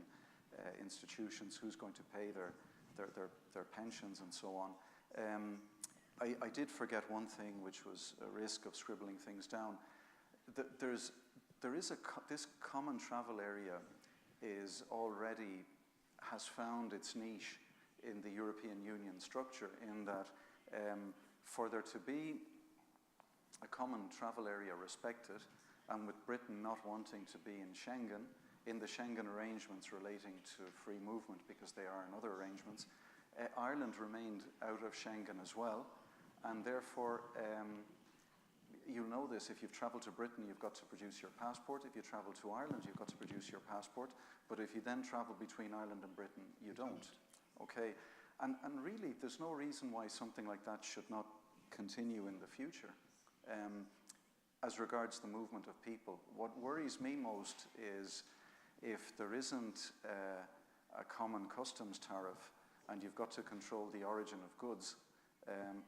institutions, who's going to pay their pensions and so on. I did forget one thing, which was a risk of scribbling things down. This common travel area has found its niche in the European Union structure, in that for there to be a common travel area respected, and with Britain not wanting to be in Schengen, in the Schengen arrangements relating to free movement, because they are in other arrangements, Ireland remained out of Schengen as well, and therefore you'll know this, if you've travelled to Britain, you've got to produce your passport. If you travel to Ireland, you've got to produce your passport. But if you then travel between Ireland and Britain, you don't. Okay? And really, there's no reason why something like that should not continue in the future. As regards the movement of people, what worries me most is if there isn't a common customs tariff and you've got to control the origin of goods,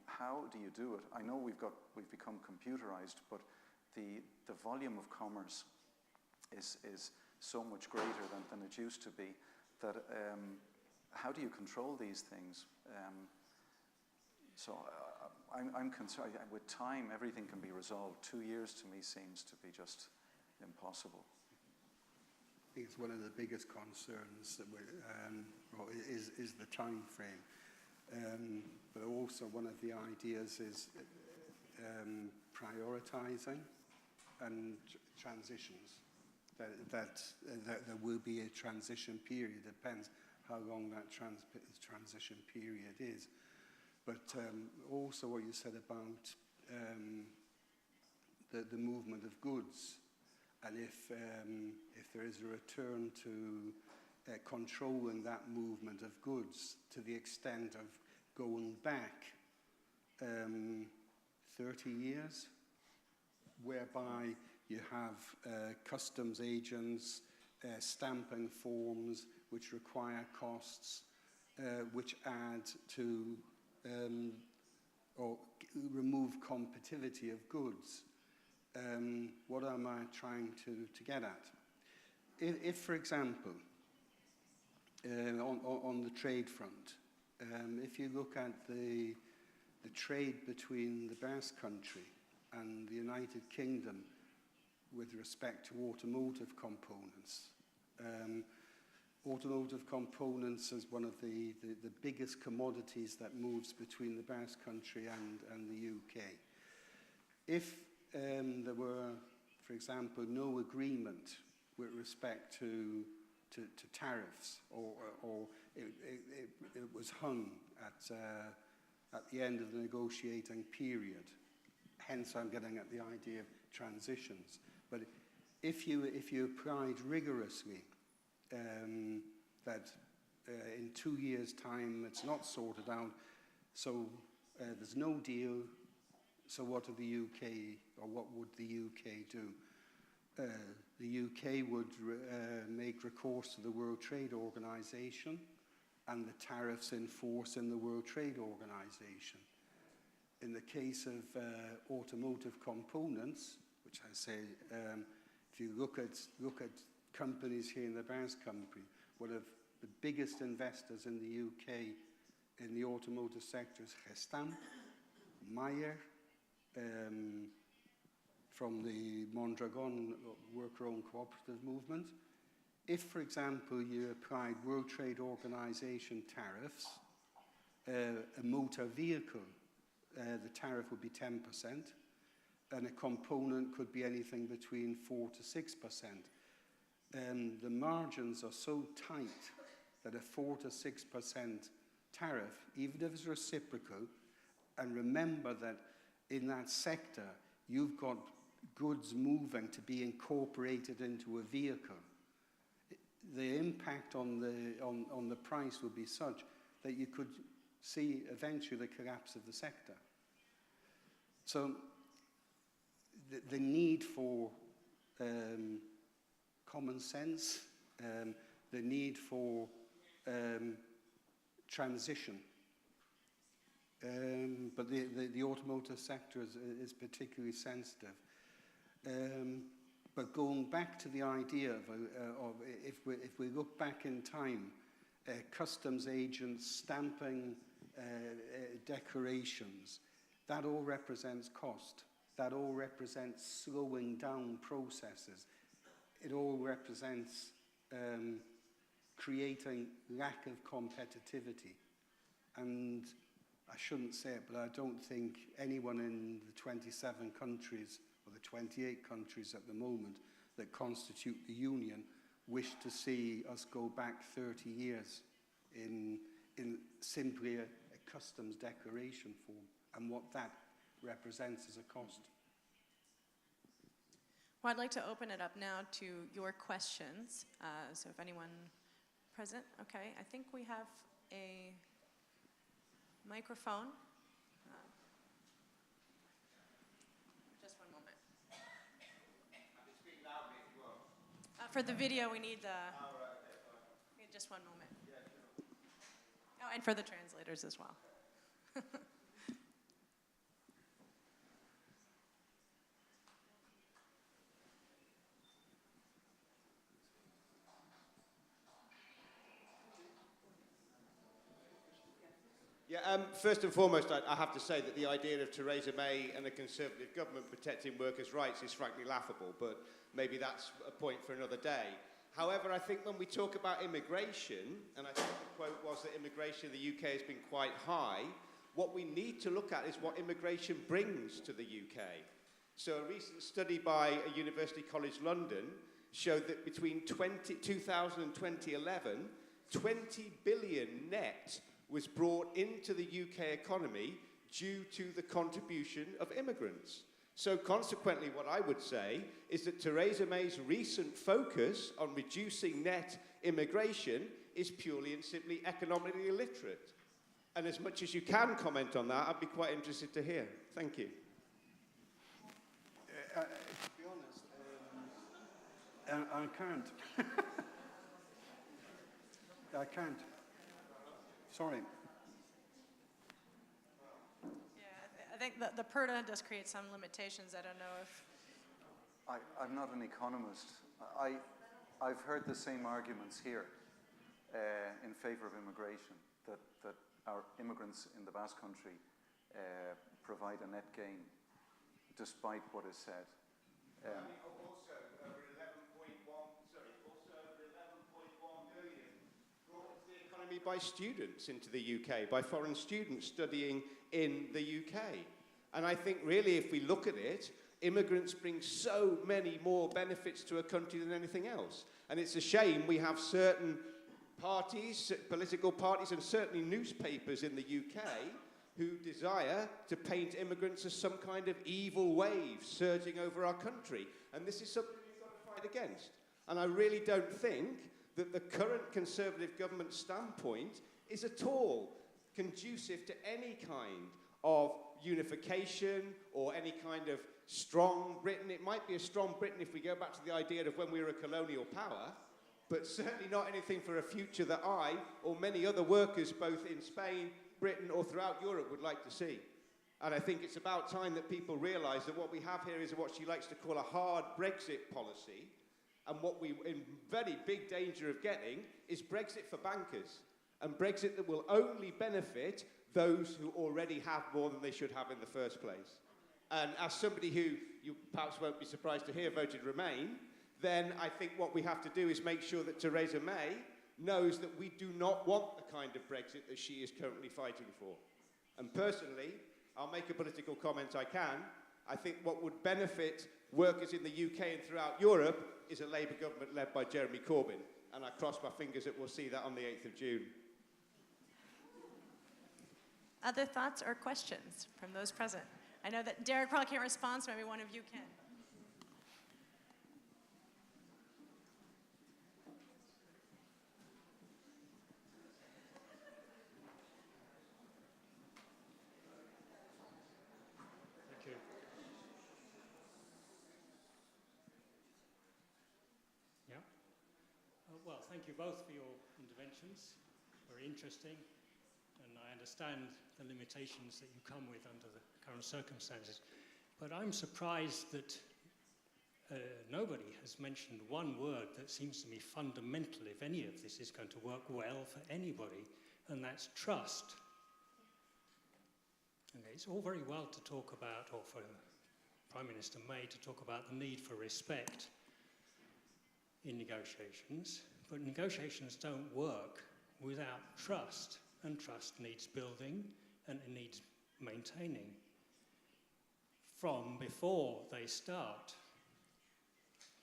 how do you do it? I know we've become computerized, but the volume of commerce is so much greater than it used to be, that how do you control these things? So I'm concerned. With time, everything can be resolved. 2 years to me seems to be just impossible. I think it's one of the biggest concerns that is the time frame. But also one of the ideas is prioritizing and transitions. That there will be a transition period. It depends how long that transition period is. But also what you said about the movement of goods, and if there is a return to controlling that movement of goods to the extent of going back 30 years, whereby you have customs agents stamping forms which require costs, which add to or remove competitivity of goods. What am I trying to get at? If for example, on the trade front, if you look at the trade between the Basque Country and the United Kingdom with respect to automotive components, automotive components is one of the biggest commodities that moves between the Basque Country and the UK. If there were, for example, no agreement with respect to tariffs, or it was hung at the end of the negotiating period. Hence, I'm getting at the idea of transitions. But if you applied rigorously, that in 2 years' time it's not sorted out, so there's no deal, so what would the UK do? The UK would make recourse to the World Trade Organization and the tariffs in force in the World Trade Organization. In the case of automotive components, which I say, if you look at companies here in the Basque Country, one of the biggest investors in the UK in the automotive sector is Gestamp, Meyer, from the Mondragon worker-owned cooperative movement. If, for example, you applied World Trade Organization tariffs, a motor vehicle, the tariff would be 10%, and a component could be anything between 4 to 6%. The margins are so tight that a 4 to 6% tariff, even if it's reciprocal, and remember that in that sector, you've got goods moving to be incorporated into a vehicle. The impact on the price would be such that you could see eventually the collapse of the sector. So the need for common sense, the need for transition. But the automotive sector is particularly sensitive. But going back to the idea of if we look back in time, customs agents stamping declarations, that all represents cost. That all represents slowing down processes. It all represents creating lack of competitivity. And I shouldn't say it, but I don't think anyone in the 27 countries or the 28 countries at the moment that constitute the Union wish to see us go back 30 years in simply a customs declaration form and what that represents as a cost. Well, I'd like to open it up now to your questions. So if anyone present, okay, I think we have a microphone. Just one moment. For the video, we need just one moment. Oh, and for the translators as well. Yeah, first and foremost, I have to say that the idea of Theresa May and the Conservative government protecting workers' rights is frankly laughable, but maybe that's a point for another day. However, I think when we talk about immigration, and I think the quote was that immigration in the UK has been quite high, what we need to look at is what immigration brings to the UK. So a recent study by a University College London showed that between 2000 and 2011, 20 billion net was brought into the UK economy due to the contribution of immigrants. So consequently, what I would say is that Theresa May's recent focus on reducing net immigration is purely and simply economically illiterate. And as much as you can comment on that, I'd be quite interested to hear. Thank you. To be honest, I can't. I can't. Sorry. Yeah, I think the PERTA does create some limitations. I don't know if... I'm not an economist. I've heard the same arguments here in favour of immigration, that our immigrants in the Basque Country provide a net gain, despite what is said. Also, over 11.1 million brought into the economy by students into the UK, by foreign students studying in the UK. And I think really if we look at it, immigrants bring so many more benefits to a country than anything else. And it's a shame we have certain parties, political parties, and certainly newspapers in the UK who desire to paint immigrants as some kind of evil wave surging over our country. And this is something we've got to against. And I really don't think that the current Conservative government standpoint is at all conducive to any kind of unification or any kind of strong Britain. It might be a strong Britain if we go back to the idea of when we were a colonial power, but certainly not anything for a future that I or many other workers, both in Spain, Britain, or throughout Europe, would like to see. And I think it's about time that people realise that what we have here is what she likes to call a hard Brexit policy, and what we're in very big danger of getting is Brexit for bankers, and Brexit that will only benefit those who already have more than they should have in the first place. And as somebody who, you perhaps won't be surprised to hear, voted Remain, then I think what we have to do is make sure that Theresa May knows that we do not want the kind of Brexit that she is currently fighting for. And personally, I'll make a political comment I can. I think what would benefit workers in the UK and throughout Europe is a Labour government led by Jeremy Corbyn. And I cross my fingers that we'll see that on the 8th of June. Other thoughts or questions from those present? I know that Derek probably can't respond, so maybe one of you can. Thank you. Yeah. Well, thank you both for your interventions. Very interesting. And I understand the limitations that you come with under the current circumstances. But I'm surprised that nobody has mentioned one word that seems to me fundamental if any of this is going to work well for anybody, and that's trust. Okay, it's all very well to talk about, or for Prime Minister May to talk about the need for respect in negotiations, but negotiations don't work without trust. And trust needs building, and it needs maintaining from before they start.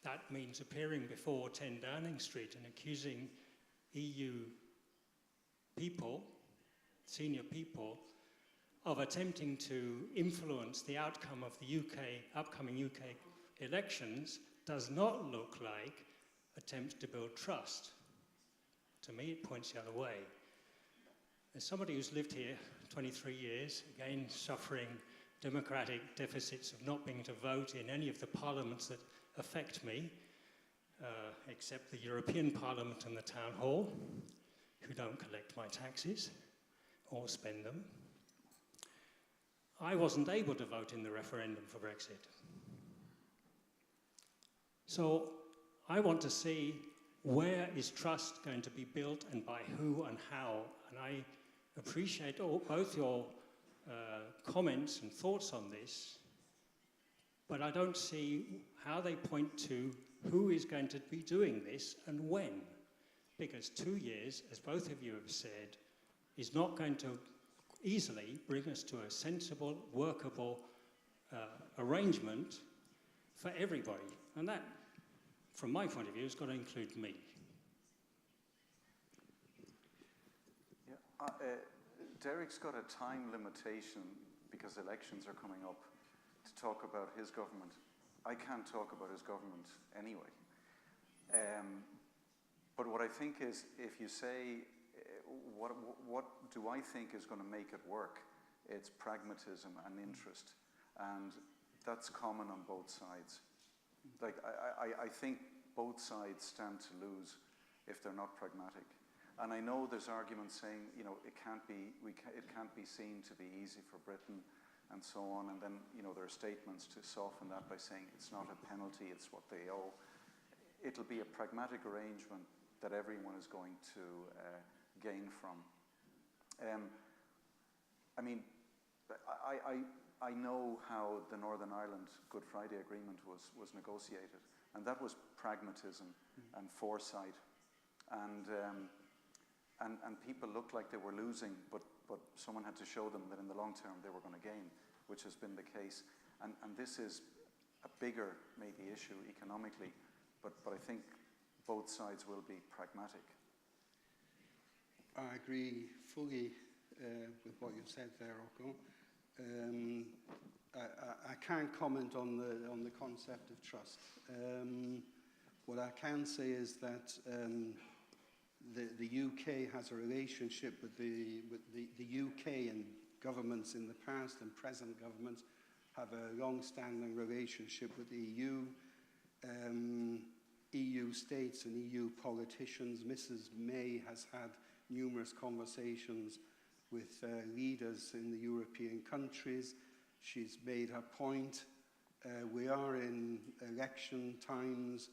That means appearing before 10 Downing Street and accusing EU people, senior people, of attempting to influence the outcome of the upcoming UK elections does not look like attempts to build trust. To me, it points the other way. As somebody who's lived here 23 years, again suffering democratic deficits of not being to vote in any of the parliaments that affect me, except the European Parliament and the Town Hall, who don't collect my taxes or spend them, I wasn't able to vote in the referendum for Brexit. So I want to see where is trust going to be built and by who and how. And I appreciate both your comments and thoughts on this, but I don't see how they point to who is going to be doing this and when. Because 2 years, as both of you have said, is not going to easily bring us to a sensible, workable arrangement for everybody. And that, from my point of view, has got to include me. Derek's got a time limitation because elections are coming up to talk about his government. I can't talk about his government anyway. But what I think is, if you say, what do I think is going to make it work? It's pragmatism and interest. And that's common on both sides. Like, I think both sides stand to lose if they're not pragmatic. And I know there's arguments saying, you know, it can't be seen to be easy for Britain and so on. And then, you know, there are statements to soften that by saying it's not a penalty, it's what they owe. It'll be a pragmatic arrangement that everyone is going to gain from. I mean, I know how the Northern Ireland Good Friday Agreement was negotiated, and that was pragmatism and foresight. And people looked like they were losing, but someone had to show them that in the long term they were going to gain, which has been the case. And this is a bigger, maybe, issue economically, but I think both sides will be pragmatic. I agree fully with what you've said there, Rocco. I can't comment on the concept of trust. What I can say is that the UK has a relationship with the UK, and governments in the past and present governments have a long-standing relationship with the EU, EU states and EU politicians. Mrs. May has had numerous conversations with leaders in the European countries. She's made her point. We are in election times,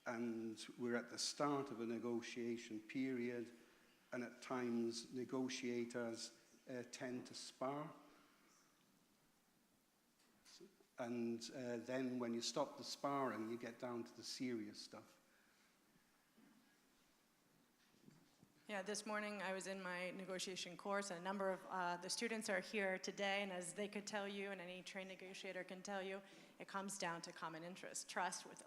and we're at the start of a negotiation period, and at times negotiators tend to spar. And then when you stop the sparring, you get down to the serious stuff. Yeah, this morning I was in my negotiation course, and a number of the students are here today, and as they could tell you, and any trained negotiator can tell you, it comes down to common interest.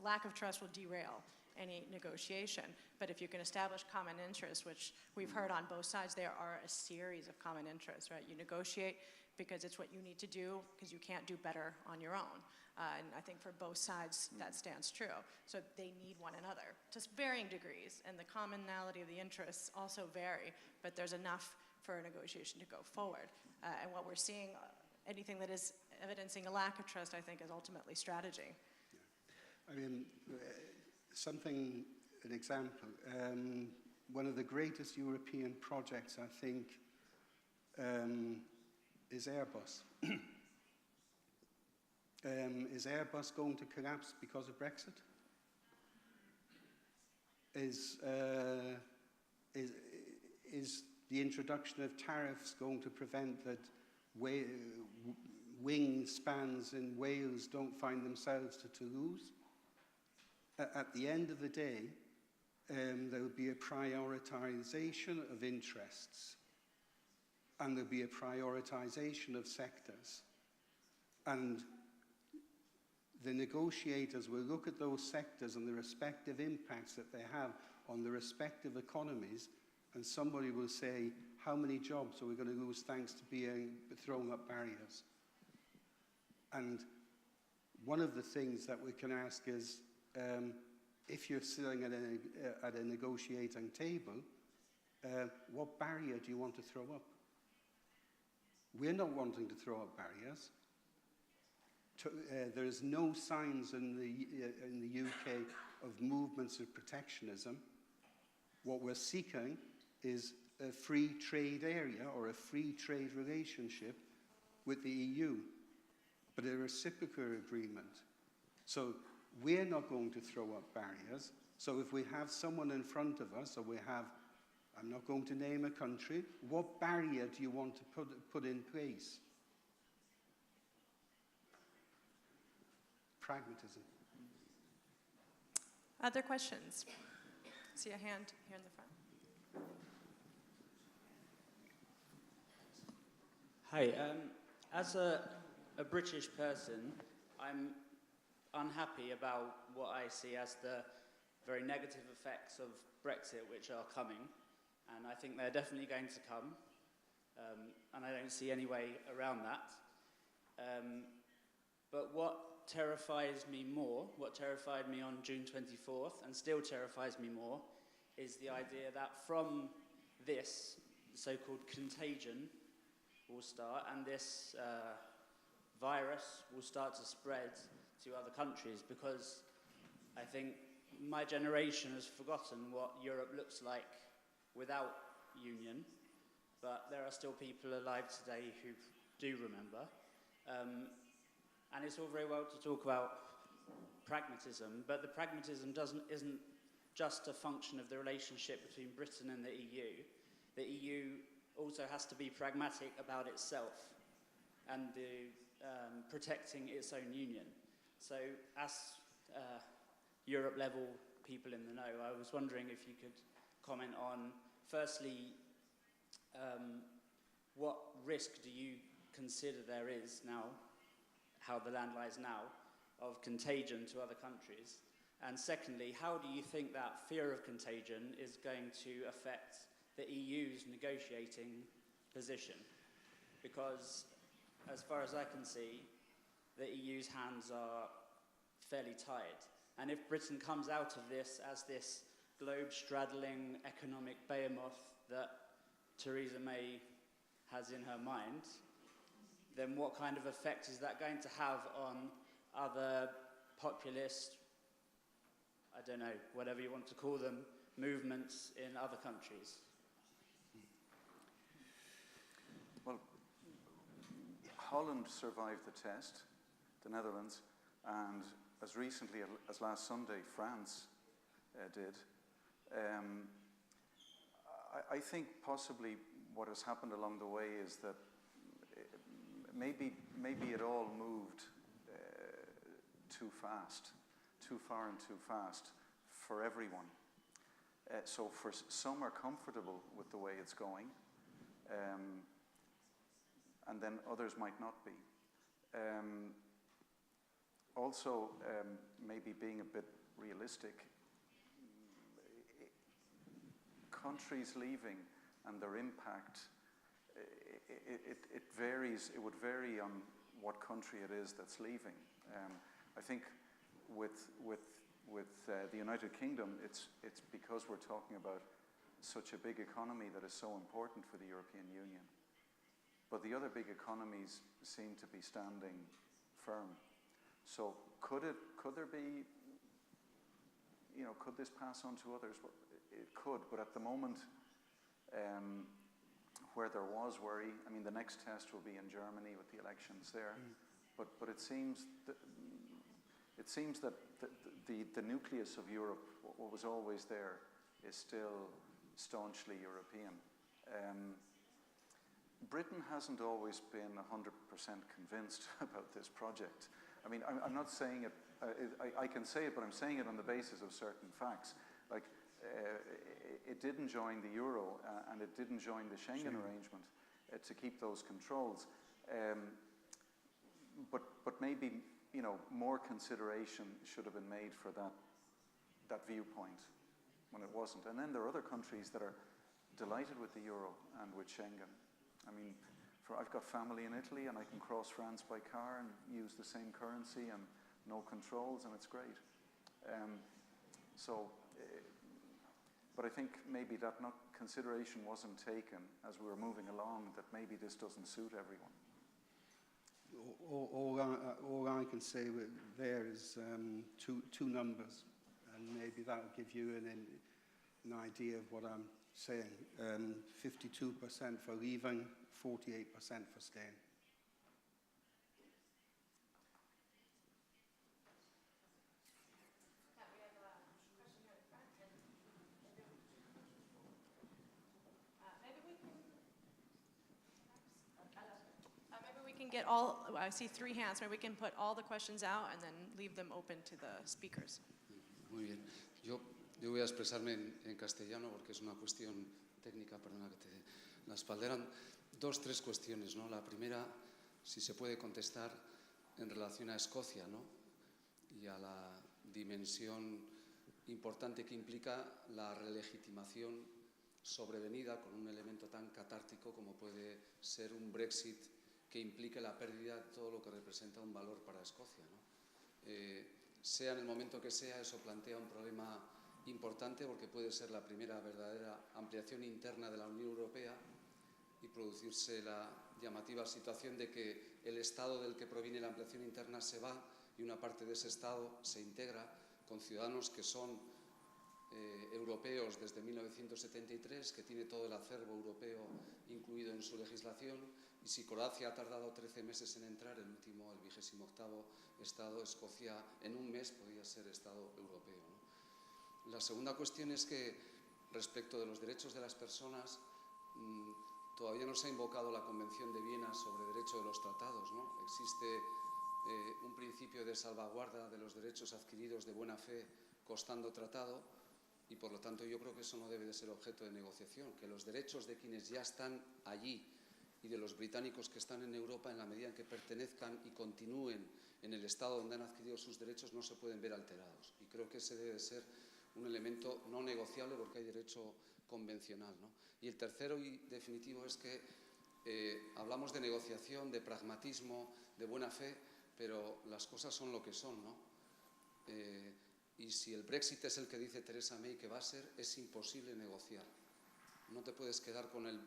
Lack of trust will derail any negotiation. But if you can establish common interests, which we've heard on both sides, there are a series of common interests, right? You negotiate because it's what you need to do, because you can't do better on your own. And I think for both sides, that stands true. So they need one another, to varying degrees, and the commonality of the interests also vary, but there's enough for a negotiation to go forward. And what we're seeing, anything that is evidencing a lack of trust, I think, is ultimately strategy. Yeah. I mean, an example, one of the greatest European projects, I think, is Airbus. Is Airbus going to collapse because of Brexit? Is the introduction of tariffs going to prevent that wing spans in Wales don't find themselves to Toulouse? At the end of the day, there will be a prioritization of interests, and there'll be a prioritization of sectors. And the negotiators will look at those sectors and the respective impacts that they have on the respective economies, and somebody will say, how many jobs are we going to lose thanks to being throwing up barriers? And one of the things that we can ask is, if you're sitting at a negotiating table, what barrier do you want to throw up? We're not wanting to throw up barriers. There's no signs in the UK of movements of protectionism. What we're seeking is a free trade area or a free trade relationship with the EU, but a reciprocal agreement. So we're not going to throw up barriers. So if we have someone in front of us, or we have, I'm not going to name a country, what barrier do you want to put in place? Pragmatism. Other questions? See a hand here in the front. Hi, as a British person, I'm unhappy about what I see as the very negative effects of Brexit, which are coming, and I think they're definitely going to come, and I don't see any way around that. But what terrifies me more, what terrified me on June 24th, and still terrifies me more, is the idea that from this, the so-called contagion will start, and this virus will start to spread to other countries, because I think my generation has forgotten what Europe looks like without union, but there are still people alive today who do remember. And it's all very well to talk about pragmatism, but the pragmatism isn't just a function of the relationship between Britain and the EU. The EU also has to be pragmatic about itself and protecting its own union. So as Europe-level people in the know, I was wondering if you could comment on, firstly, what risk do you consider there is now, how the land lies now, of contagion to other countries? And secondly, how do you think that fear of contagion is going to affect the EU's negotiating position? Because as far as I can see, the EU's hands are fairly tied. And if Britain comes out of this as this globe-straddling economic behemoth that Theresa May has in her mind, then what kind of effect is that going to have on other populist, I don't know, whatever you want to call them, movements in other countries? Well, Holland survived the test, the Netherlands, and as recently as last Sunday, France did. I think possibly what has happened along the way is that maybe it all moved too fast, too far and too fast for everyone. So some are comfortable with the way it's going, and then others might not be. Also, maybe being a bit realistic, countries leaving and their impact, it varies. It would vary on what country it is that's leaving. I think with the United Kingdom, it's because we're talking about such a big economy that is so important for the European Union. But the other big economies seem to be standing firm. So could there be, could this pass on to others? Well, it could, but at the moment, where there was worry, I mean, the next test will be in Germany with the elections there. But it seems that the nucleus of Europe, what was always there, is still staunchly European. Britain hasn't always been 100% convinced about this project. I mean, I'm not saying it, I can say it, but I'm saying it on the basis of certain facts. Like, it didn't join the euro and it didn't join the Schengen arrangement to keep those controls. But maybe, more consideration should have been made for that viewpoint when it wasn't. And then there are other countries that are delighted with the euro and with Schengen. I mean, I've got family in Italy and I can cross France by car and use the same currency and no controls, and it's great. But I think maybe that consideration wasn't taken as we were moving along, that maybe this doesn't suit everyone. All I can say there is two numbers, and maybe that'll give you an idea of what I'm saying. 52% for leaving, 48% for staying. Get all, I see 3 hands, maybe we can put all the questions out and then leave them open to the speakers. Muy bien. Yo voy a expresarme en castellano porque es una cuestión técnica, perdona que te dé la espalda. Eran 2, 3 cuestiones, ¿no? La primera, si se puede contestar en relación a Escocia, ¿no? Y a la dimensión importante que implica la relegitimación sobrevenida con un elemento tan catártico como puede ser un Brexit que implique la pérdida de todo lo que representa un valor para Escocia, ¿no? Sea en el momento que sea, eso plantea un problema importante porque puede ser la primera verdadera ampliación interna de la Unión Europea y producirse la llamativa situación de que el Estado del que proviene la ampliación interna se va y una parte de ese Estado se integra con ciudadanos que son europeos desde 1973, que tiene todo el acervo europeo incluido en su legislación, y si Croacia ha tardado 13 meses en entrar, el 28º Estado, Escocia, en un mes podía ser Estado europeo, ¿no? La segunda cuestión es que, respecto de los derechos de las personas, todavía no se ha invocado la Convención de Viena sobre Derecho de los Tratados, ¿no? Existe un principio de salvaguarda de los derechos adquiridos de buena fe costando tratado, y por lo tanto yo creo que eso no debe de ser objeto de negociación, que los derechos de quienes ya están allí y de los británicos que están en Europa, en la medida en que pertenezcan y continúen en el Estado donde han adquirido sus derechos, no se pueden ver alterados. Y creo que ese debe de ser un elemento no negociable porque hay derecho convencional, ¿no? Y el tercero y definitivo es que hablamos de negociación, de pragmatismo, de buena fe, pero las cosas son lo que son, ¿no? Y si el Brexit es el que dice Theresa May que va a ser, es imposible negociar. No te puedes quedar con el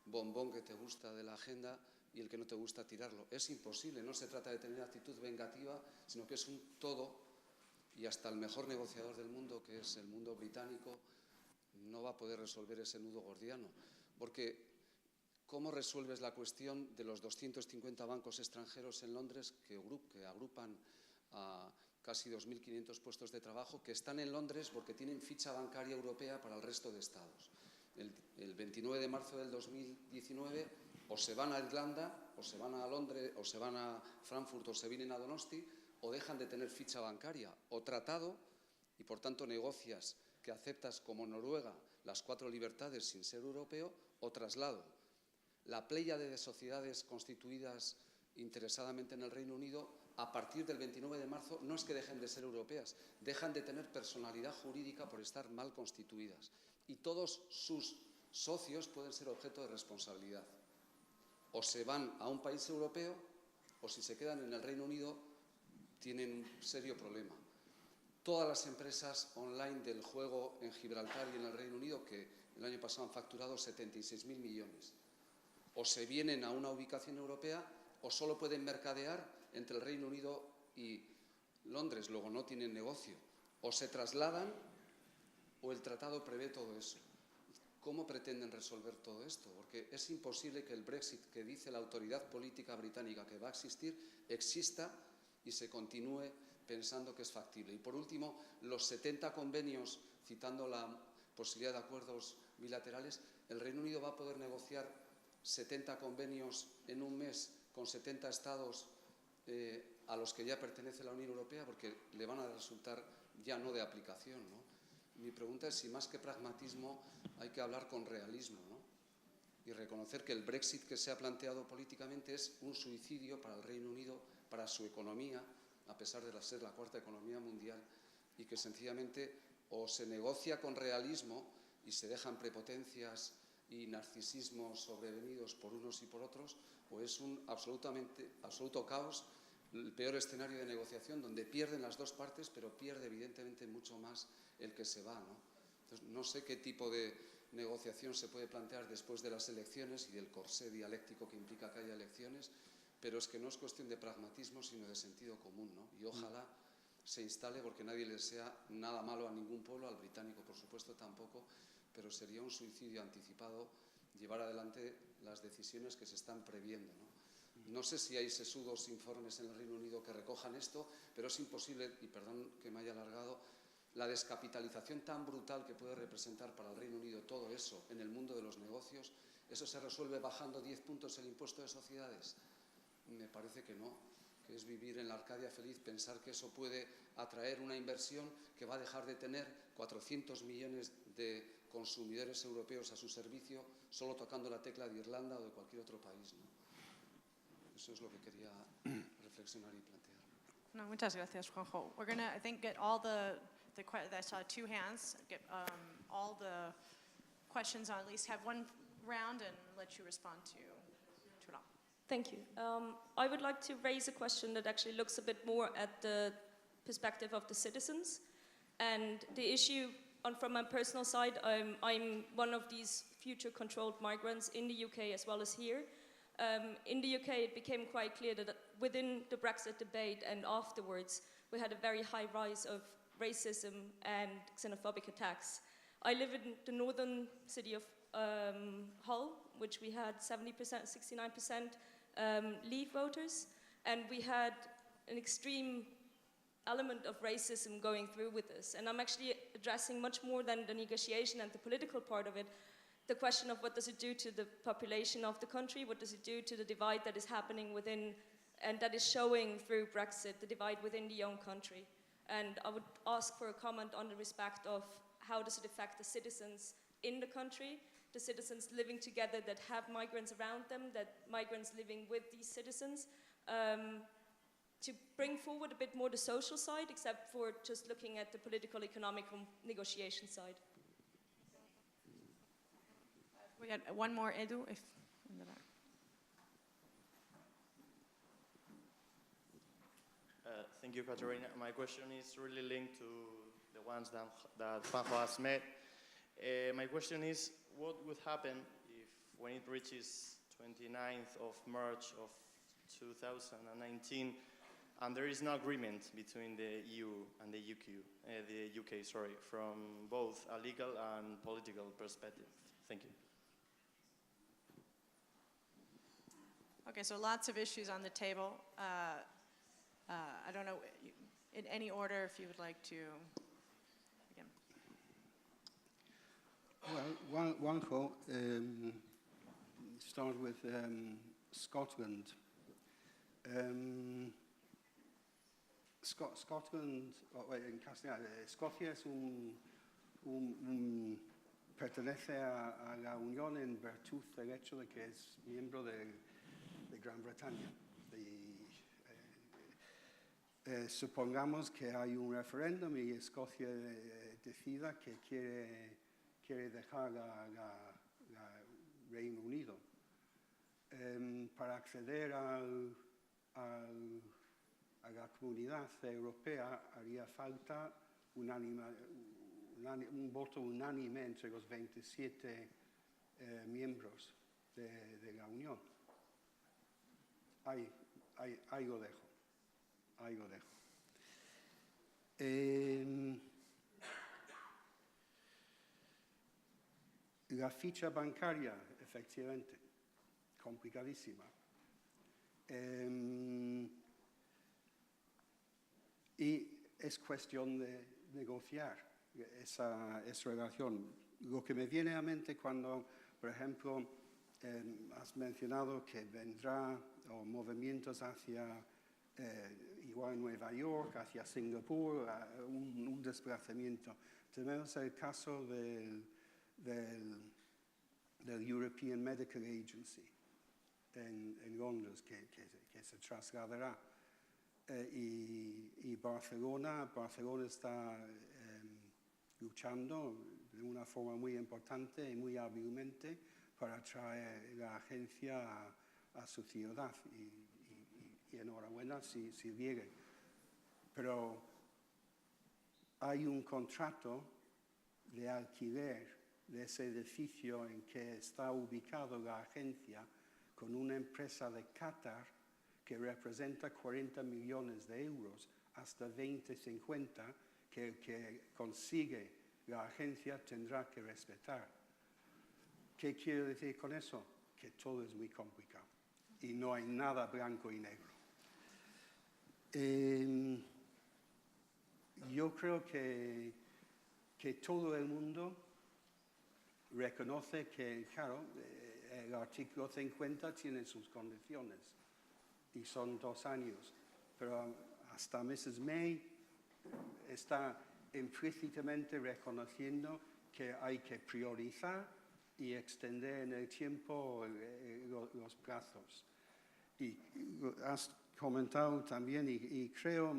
bombón que te gusta de la agenda y el que no te gusta tirarlo. Es imposible, no se trata de tener actitud vengativa, sino que es un todo, y hasta el mejor negociador del mundo, que es el mundo británico, no va a poder resolver ese nudo gordiano. Porque, ¿cómo resuelves la cuestión de los 250 bancos extranjeros en Londres que agrupan a casi 2.500 puestos de trabajo que están en Londres porque tienen ficha bancaria europea para el resto de estados? El 29 de marzo del 2019 o se van a Irlanda, o se van a Londres, o se van a Frankfurt, o se vienen a Donosti, o dejan de tener ficha bancaria o tratado, y por tanto negocias que aceptas como Noruega las 4 libertades sin ser europeo, o traslado. La pléyade de sociedades constituidas interesadamente en el Reino Unido, a partir del 29 de marzo, no es que dejen de ser europeas, dejan de tener personalidad jurídica por estar mal constituidas. Y todos sus socios pueden ser objeto de responsabilidad. O se van a un país europeo, o si se quedan en el Reino Unido, tienen un serio problema. Todas las empresas online del juego en Gibraltar y en el Reino Unido, que el año pasado han facturado 76.000 millones, o se vienen a una ubicación europea, o solo pueden mercadear entre el Reino Unido y Londres, luego no tienen negocio. O se trasladan, o el tratado prevé todo eso. ¿Cómo pretenden resolver todo esto? Porque es imposible que el Brexit, que dice la autoridad política británica que va a existir, exista y se continúe pensando que es factible. Y por último, los 70 convenios, citando la posibilidad de acuerdos bilaterales, el Reino Unido va a poder negociar 70 convenios en un mes con 70 estados a los que ya pertenece la Unión Europea, porque le van a resultar ya no de aplicación, ¿no? Mi pregunta es si más que pragmatismo hay que hablar con realismo, ¿no? Y reconocer que el Brexit que se ha planteado políticamente es un suicidio para el Reino Unido, para su economía, a pesar de ser la 4ª economía mundial, y que sencillamente o se negocia con realismo y se dejan prepotencias y narcisismos sobrevenidos por unos y por otros, o es un absoluto caos, el peor escenario de negociación, donde pierden las dos partes, pero pierde evidentemente mucho más el que se va, ¿no? Entonces, no sé qué tipo de negociación se puede plantear después de las elecciones y del corsé dialéctico que implica que haya elecciones, pero es que no es cuestión de pragmatismo, sino de sentido común, ¿no? Y ojalá se instale, porque nadie le desea nada malo a ningún pueblo, al británico por supuesto tampoco, pero sería un suicidio anticipado llevar adelante las decisiones que se están previendo, ¿no? No sé si hay sesudos informes en el Reino Unido que recojan esto, pero es imposible, y perdón que me haya alargado, la descapitalización tan brutal que puede representar para el Reino Unido todo eso en el mundo de los negocios. ¿Eso se resuelve bajando 10 puntos el impuesto de sociedades? Me parece que no, que es vivir en la Arcadia feliz, pensar que eso puede atraer una inversión que va a dejar de tener 400 millones de consumidores europeos a su servicio solo tocando la tecla de Irlanda o de cualquier otro país, ¿no? Eso es lo que quería reflexionar y plantear. No, muchas gracias, Juanjo. We're going to, I think, get all I saw 2 hands, get all the questions on, at least have one round and let you respond to it all. Thank you. I would like to raise a question that actually looks a bit more at the perspective of the citizens. And the issue, from my personal side, I'm one of these future controlled migrants in the UK as well as here. In the UK, it became quite clear that within the Brexit debate and afterwards, we had a very high rise of racism and xenophobic attacks. I live in the northern city of Hull, which we had 70%, 69% Leave voters, and we had an extreme element of racism going through with this. And I'm actually addressing much more than the negotiation and the political part of it, the question of what does it do to the population of the country, what does it do to the divide that is happening within, and that is showing through Brexit, the divide within the own country. And I would ask for a comment on the respect of how does it affect the citizens in the country, the citizens living together that have migrants around them, that migrants living with these citizens, to bring forward a bit more the social side, except for just looking at the political, economic, negotiation side. We had one more, Edu, if in the back. Thank you, Katerina. My question is really linked to ones that Juanjo has made. My question is, what would happen if, when it reaches 29th of March of 2019, and there is no agreement between the EU and the UK, from both a legal and political perspective? Thank you. Okay, so lots of issues on the table. I don't know, in any order, if you would like to begin. Well, Juanjo, start with Scotland. Scotland, en castellano, Escocia es pertenece a la Unión en virtud del hecho de que es miembro de Gran Bretaña. Supongamos que hay un referéndum y Escocia decida que quiere dejar Reino Unido. Para acceder a la comunidad europea haría falta un voto unánime entre los 27 miembros de la Unión. Ahí lo dejo. La ficha bancaria, efectivamente, complicadísima. Y es cuestión de negociar esa relación. Lo que me viene a mente cuando, por ejemplo, has mencionado que vendrá movimientos hacia igual Nueva York, hacia Singapur, un desplazamiento. Tenemos el caso del European Medical Agency en Londres, que se trasladará. Y Barcelona está luchando de una forma muy importante y muy hábilmente para traer la agencia a su ciudad. Y enhorabuena si viene. Pero hay un contrato de alquiler de ese edificio en que está ubicado la agencia con una empresa de Qatar que representa 40 millones de euros hasta 2050, que el que consigue la agencia tendrá que respetar. ¿Qué quiero decir con eso? Que todo es muy complicado y no hay nada blanco y negro. Yo creo que todo el mundo reconoce que, claro, el artículo 50 tiene sus condiciones y son 2 años, pero hasta Mrs. May está implícitamente reconociendo que hay que priorizar y extender en el tiempo los plazos. Y has comentado también, y creo,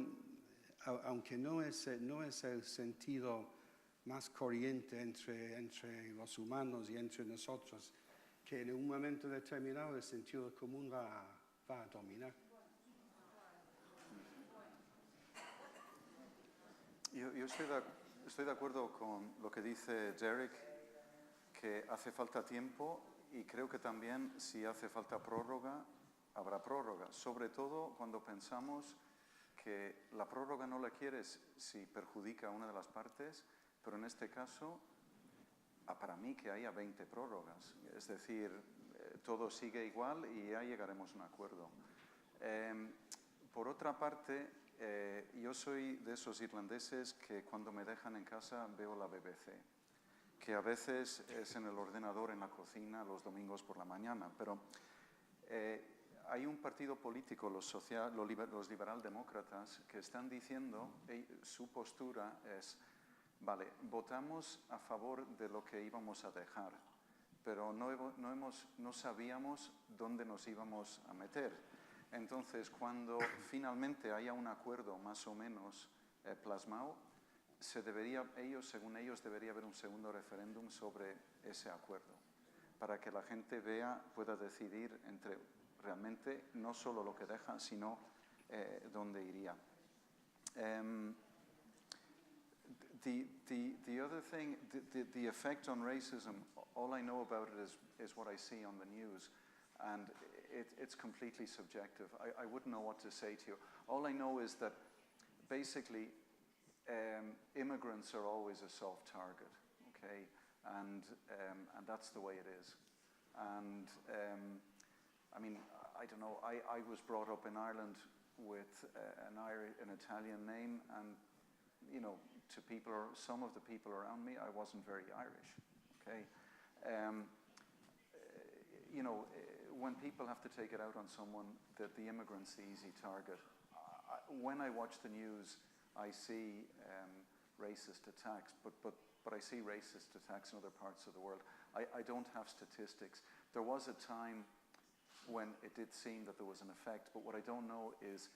aunque no es el sentido más corriente entre los humanos y entre nosotros, que en un momento determinado el sentido común va a dominar. Yo estoy de acuerdo con lo que dice Derek, que hace falta tiempo, y creo que también si hace falta prórroga, habrá prórroga, sobre todo cuando pensamos que la prórroga no la quieres si perjudica a una de las partes, pero en este caso, para mí que haya 20 prórrogas, es decir, todo sigue igual y ya llegaremos a un acuerdo. Por otra parte, yo soy de esos irlandeses que cuando me dejan en casa veo la BBC, que a veces es en el ordenador, en la cocina, los domingos por la mañana, pero hay un partido político, los liberaldemócratas, que están diciendo, su postura es, vale, votamos a favor de lo que íbamos a dejar, pero no sabíamos dónde nos íbamos a meter. Entonces, cuando finalmente haya un acuerdo más o menos plasmado, según ellos, debería haber un segundo referéndum sobre ese acuerdo, para que la gente pueda decidir entre realmente no solo lo que deja, sino dónde iría. The other thing, the effect on racism, all I know about it is what I see on the news, and it's completely subjective. I wouldn't know what to say to you. All I know is that basically immigrants are always a soft target, okay, and that's the way it is. And I mean, I don't know. I was brought up in Ireland with an Italian name, and you know, to people, or some of the people around me, I wasn't very Irish. Okay, you know, when people have to take it out on someone, that the immigrant's the easy target. When I watch the news, I see racist attacks, but I see racist attacks in other parts of the world. I don't have statistics. There was a time when it did seem that there was an effect, but what I don't know is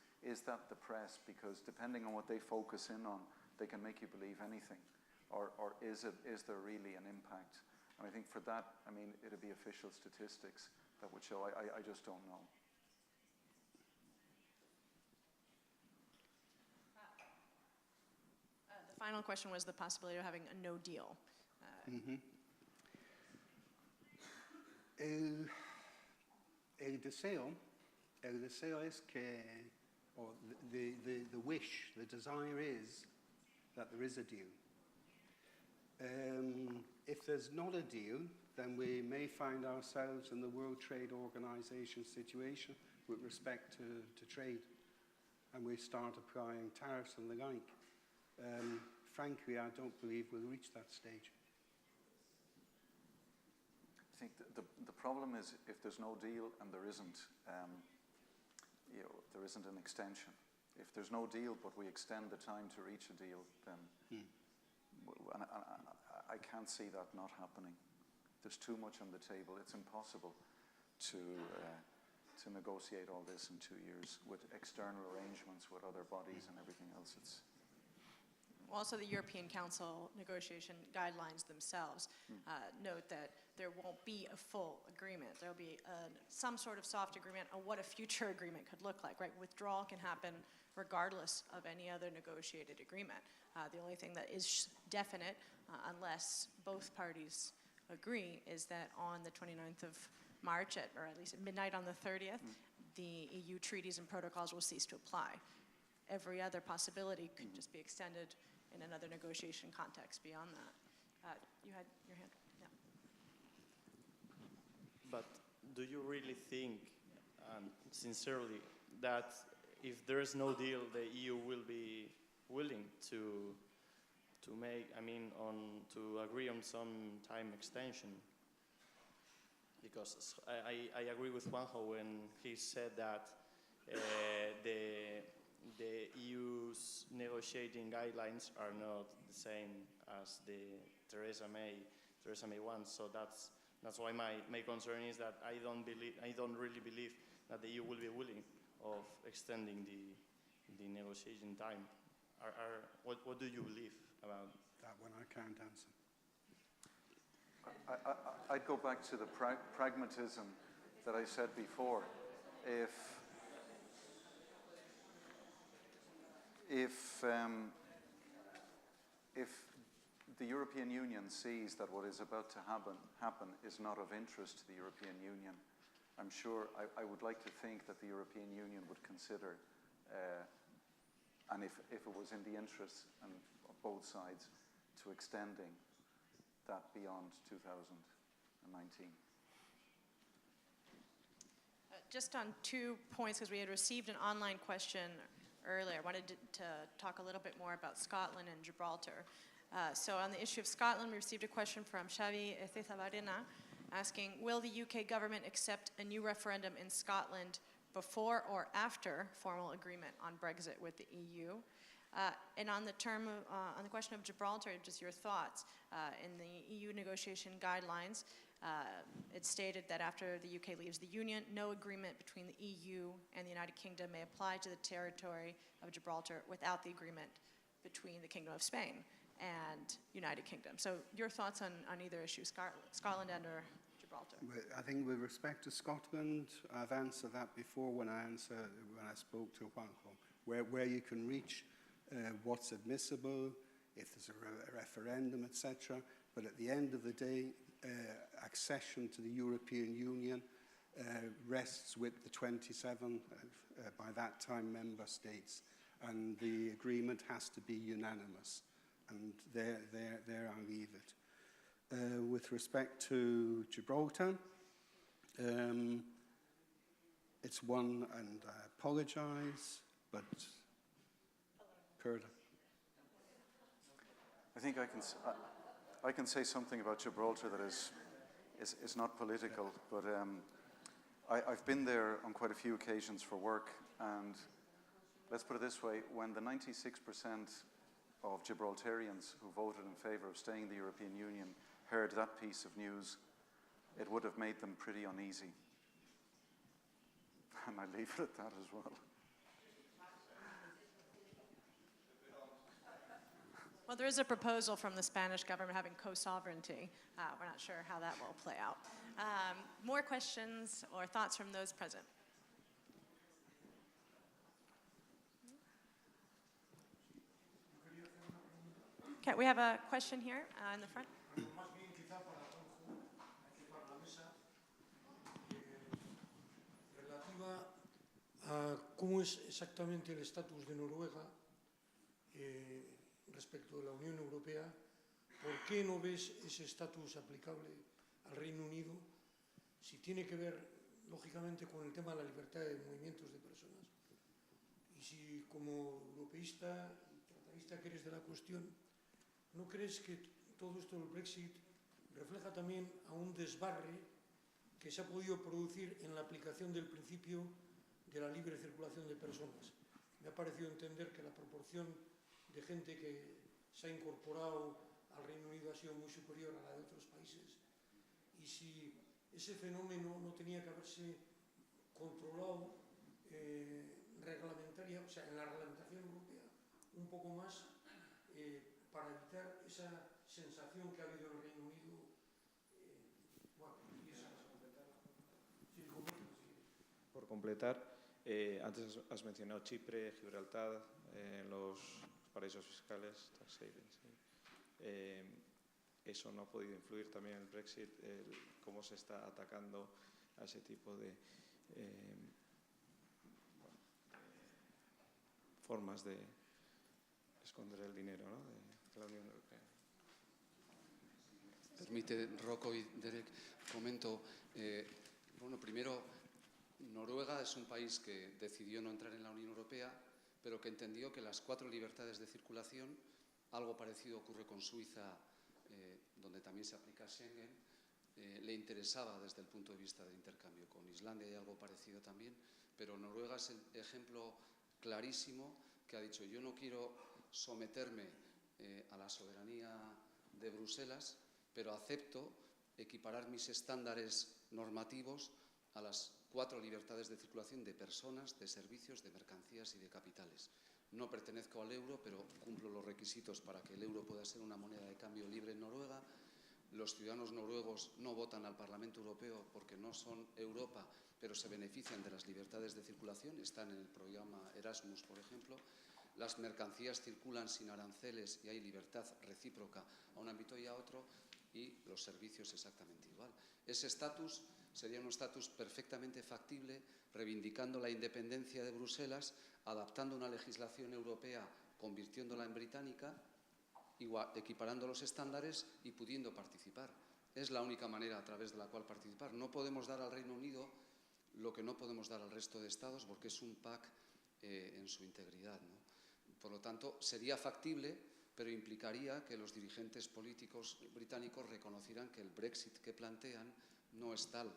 that the press? Because depending on what they focus in on, they can make you believe anything, or is there really an impact? And I think for that, I mean, it'd be official statistics that would show. I just don't know. The final question was the possibility of having a no deal. El deseo es que, or the wish, the desire is that there is a deal. If there's not a deal, then we may find ourselves in the World Trade Organization situation with respect to trade, and we start applying tariffs and the like. Frankly, I don't believe we'll reach that stage. I think the problem is if there's no deal and there isn't, you know, there isn't an extension. If there's no deal but we extend the time to reach a deal, then I can't see that not happening. There's too much on the table. It's impossible to negotiate all this in 2 years with external arrangements with other bodies and everything else. Also, the European Council negotiation guidelines themselves note that there won't be a full agreement. There'll be some sort of soft agreement on what a future agreement could look like, right? Withdrawal can happen regardless of any other negotiated agreement. The only thing that is definite, unless both parties agree, is that on the 29th of March, or at least at midnight on the 30th, the EU treaties and protocols will cease to apply. Every other possibility could just be extended in another negotiation context beyond that. You had your hand? Yeah. But do you really think, sincerely, that if there is no deal, the EU will be willing to agree on some time extension? Because I agree with Juanjo when he said that the EU's negotiating guidelines are not the same as the Theresa May ones. So that's why my concern is that I don't really believe that the EU will be willing of extending the negotiation time. What do you believe about that one? I can't answer. I'd go back to the pragmatism that I said before. If the European Union sees that what is about to happen is not of interest to the European Union, I'm sure I would like to think that the European Union would consider, and if it was in the interest of both sides, to extending that beyond 2019. Just on 2 points, because we had received an online question earlier. I wanted to talk a little bit more about Scotland and Gibraltar. So on the issue of Scotland, we received a question from Xavi Ecezabarena asking, will the UK government accept a new referendum in Scotland before or after formal agreement on Brexit with the EU? And on the question of Gibraltar, just your thoughts. In the EU negotiation guidelines, it's stated that after the UK leaves the Union, no agreement between the EU and the United Kingdom may apply to the territory of Gibraltar without the agreement between the Kingdom of Spain and United Kingdom. So your thoughts on either issue, Scotland and or Gibraltar? I think with respect to Scotland, I've answered that before when I spoke to Juanjo, where you can reach what's admissible if there's a referendum, etc. But at the end of the day, accession to the European Union rests with the 27, by that time, member states. And the agreement has to be unanimous. And there I'll leave it. With respect to Gibraltar, it's one, and I apologize, but Curda. I think I can say something about Gibraltar that is not political, but I've been there on quite a few occasions for work, and let's put it this way, when the 96% of Gibraltarians who voted in favour of staying in the European Union heard that piece of news, it would have made them pretty uneasy. And I leave it at that as well. Well, there is a proposal from the Spanish government having co-sovereignty. We're not sure how that will play out. More questions or thoughts from those present? Okay, we have a question here in the front. Relativa a cómo es exactamente el estatus de Noruega respecto de la Unión Europea. ¿Por qué no ves ese estatus aplicable al Reino Unido? Si tiene que ver, lógicamente, con el tema de la libertad de movimientos de personas. Y si, como europeísta y tratadista que eres de la cuestión, ¿no crees que todo esto del Brexit refleja también a un desbarre que se ha podido producir en la aplicación del principio de la libre circulación de personas? Me ha parecido entender que la proporción de gente que se ha incorporado al Reino Unido ha sido muy superior a la de otros países. Y si ese fenómeno no tenía que haberse controlado reglamentaria, o sea, en la reglamentación europea, un poco más para evitar esa sensación que ha habido en el Reino Unido. Bueno, y esa es completar. Sí, por completar, antes has mencionado Chipre, Gibraltar, los paraísos fiscales, tax havens. Eso no ha podido influir también en el Brexit, cómo se está atacando a ese tipo de formas de esconder el dinero, ¿no?, de la Unión Europea. Permite, Rocco y Derek, comento. Bueno, primero, Noruega es un país que decidió no entrar en la Unión Europea, pero que entendió que las 4 libertades de circulación, algo parecido ocurre con Suiza, donde también se aplica Schengen, le interesaba desde el punto de vista del intercambio. Con Islandia hay algo parecido también, pero Noruega es el ejemplo clarísimo que ha dicho: yo no quiero someterme a la soberanía de Bruselas, pero acepto equiparar mis estándares normativos a las 4 libertades de circulación de personas, de servicios, de mercancías y de capitales. No pertenezco al euro, pero cumplo los requisitos para que el euro pueda ser una moneda de cambio libre en Noruega. Los ciudadanos noruegos no votan al Parlamento Europeo porque no son Europa, pero se benefician de las libertades de circulación. Están en el programa Erasmus, por ejemplo. Las mercancías circulan sin aranceles y hay libertad recíproca a un ámbito y a otro, y los servicios exactamente igual. Ese estatus sería un estatus perfectamente factible, reivindicando la independencia de Bruselas, adaptando una legislación europea, convirtiéndola en británica, equiparando los estándares y pudiendo participar. Es la única manera a través de la cual participar. No podemos dar al Reino Unido lo que no podemos dar al resto de Estados, porque es un pack en su integridad, ¿no? Por lo tanto, sería factible, pero implicaría que los dirigentes políticos británicos reconocieran que el Brexit que plantean no es tal,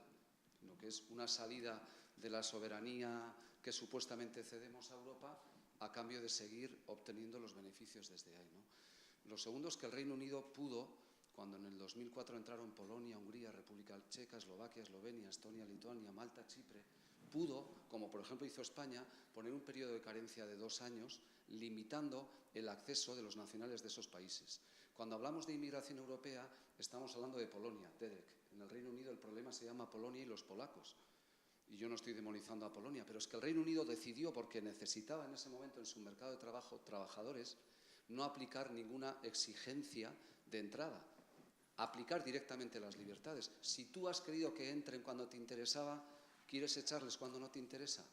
sino que es una salida de la soberanía que supuestamente cedemos a Europa a cambio de seguir obteniendo los beneficios desde ahí, ¿no? Lo segundo es que el Reino Unido pudo, cuando en el 2004 entraron Polonia, Hungría, República Checa, Eslovaquia, Eslovenia, Estonia, Lituania, Malta, Chipre, pudo, como por ejemplo hizo España, poner un periodo de carencia de 2 años, limitando el acceso de los nacionales de esos países. Cuando hablamos de inmigración europea, estamos hablando de Polonia, Derek. En el Reino Unido el problema se llama Polonia y los polacos. Y yo no estoy demonizando a Polonia, pero es que el Reino Unido decidió, porque necesitaba en ese momento en su mercado de trabajo trabajadores, no aplicar ninguna exigencia de entrada, aplicar directamente las libertades. Si tú has querido que entren cuando te interesaba, ¿quieres echarles cuando no te interesa?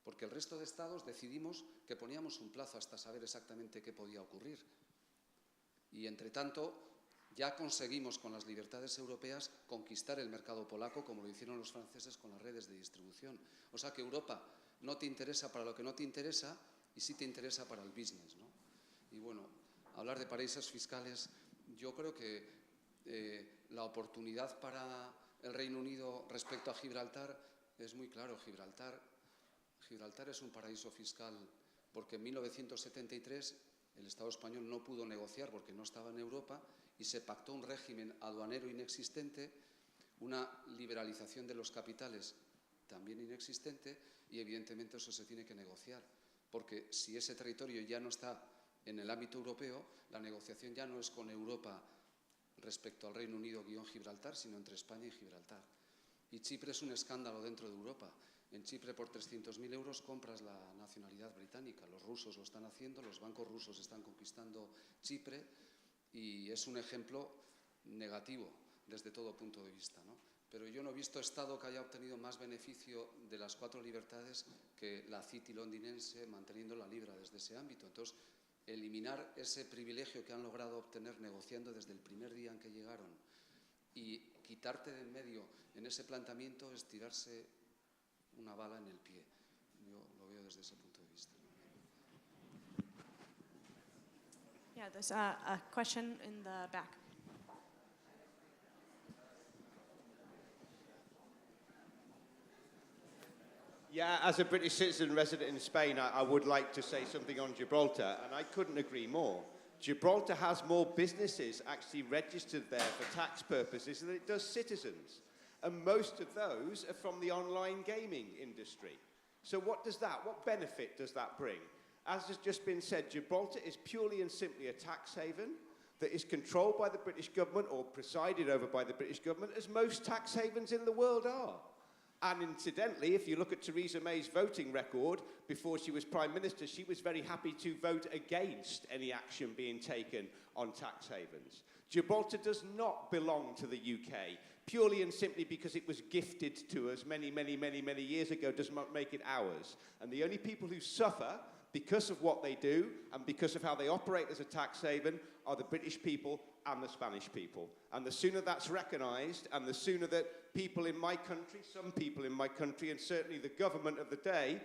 Porque el resto de estados decidimos que poníamos un plazo hasta saber exactamente qué podía ocurrir. Y entre tanto, ya conseguimos con las libertades europeas conquistar el mercado polaco, como lo hicieron los franceses con las redes de distribución. O sea que Europa no te interesa para lo que no te interesa y sí te interesa para el business, ¿no? Y bueno, hablar de paraísos fiscales, yo creo que la oportunidad para el Reino Unido respecto a Gibraltar es muy claro. Gibraltar es un paraíso fiscal porque en 1973 el Estado español no pudo negociar porque no estaba en Europa y se pactó un régimen aduanero inexistente, una liberalización de los capitales también inexistente y evidentemente eso se tiene que negociar porque si ese territorio ya no está en el ámbito europeo, la negociación ya no es con Europa respecto al Reino Unido _ Gibraltar, sino entre España y Gibraltar. Y Chipre es un escándalo dentro de Europa. En Chipre por 300.000 euros compras la nacionalidad británica. Los rusos lo están haciendo, los bancos rusos están conquistando Chipre y es un ejemplo negativo desde todo punto de vista, ¿no? Pero yo no he visto Estado que haya obtenido más beneficio de las 4 libertades que la City londinense manteniendo la libra desde ese ámbito. Entonces, eliminar ese privilegio que han logrado obtener negociando desde el primer día en que llegaron y quitarte de en medio en ese planteamiento es tirarse una bala en el pie. Yo lo veo desde ese punto de vista. Yeah, there's a question in the back. Yeah, as a British citizen resident in Spain, I would like to say something on Gibraltar, and I couldn't agree more. Gibraltar has more businesses actually registered there for tax purposes than it does citizens. And most of those are from the online gaming industry. So what benefit does that bring? As has just been said, Gibraltar is purely and simply a tax haven that is controlled by the British government or presided over by the British government, as most tax havens in the world are. And incidentally, if you look at Theresa May's voting record, before she was Prime Minister, she was very happy to vote against any action being taken on tax havens. Gibraltar does not belong to the UK, purely and simply because it was gifted to us many, many, many, many years ago does not make it ours. And the only people who suffer because of what they do and because of how they operate as a tax haven are the British people and the Spanish people. And the sooner that's recognised and the sooner that people in my country, some people in my country, and certainly the government of the day,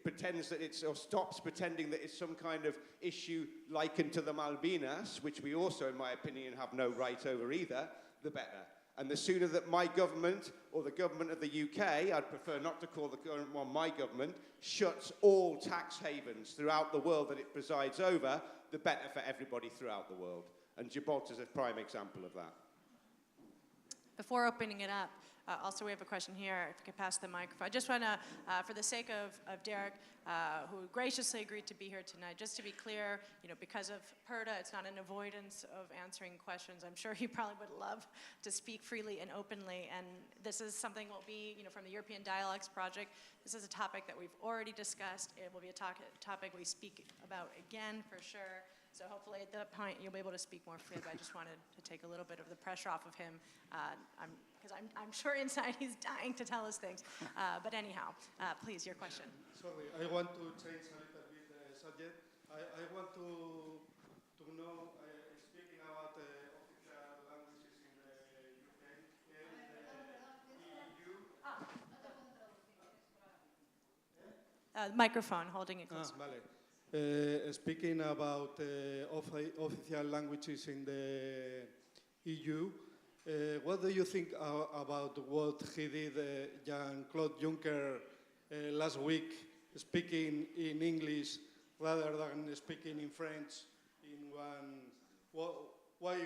pretends that it's, or stops pretending that it's some kind of issue likened to the Malvinas, which we also, in my opinion, have no right over either, the better. And the sooner that my government, or the government of the UK, I'd prefer not to call the current one my government, shuts all tax havens throughout the world that it presides over, the better for everybody throughout the world. And Gibraltar's a prime example of that. Before opening it up, also we have a question here, if you could pass the microphone. I just want to, for the sake of Derek, who graciously agreed to be here tonight, just to be clear, because of PERDA, it's not an avoidance of answering questions. I'm sure he probably would love to speak freely and openly, and this is something will be, from the European Dialogues Project, this is a topic that we've already discussed. It will be a topic we speak about again for sure. So hopefully at that point you'll be able to speak more freely, but I just wanted to take a little bit of the pressure off of him, because I'm sure inside he's dying to tell us things. But anyhow, please, your question. Sorry, I want to change a little bit the subject. I want to know, speaking about official languages in the UK and the EU. Microphone, holding it close. Vale. Speaking about official languages in the EU, what do you think about what he did, Jean-Claude Juncker, last week, speaking in English rather than speaking in French? Why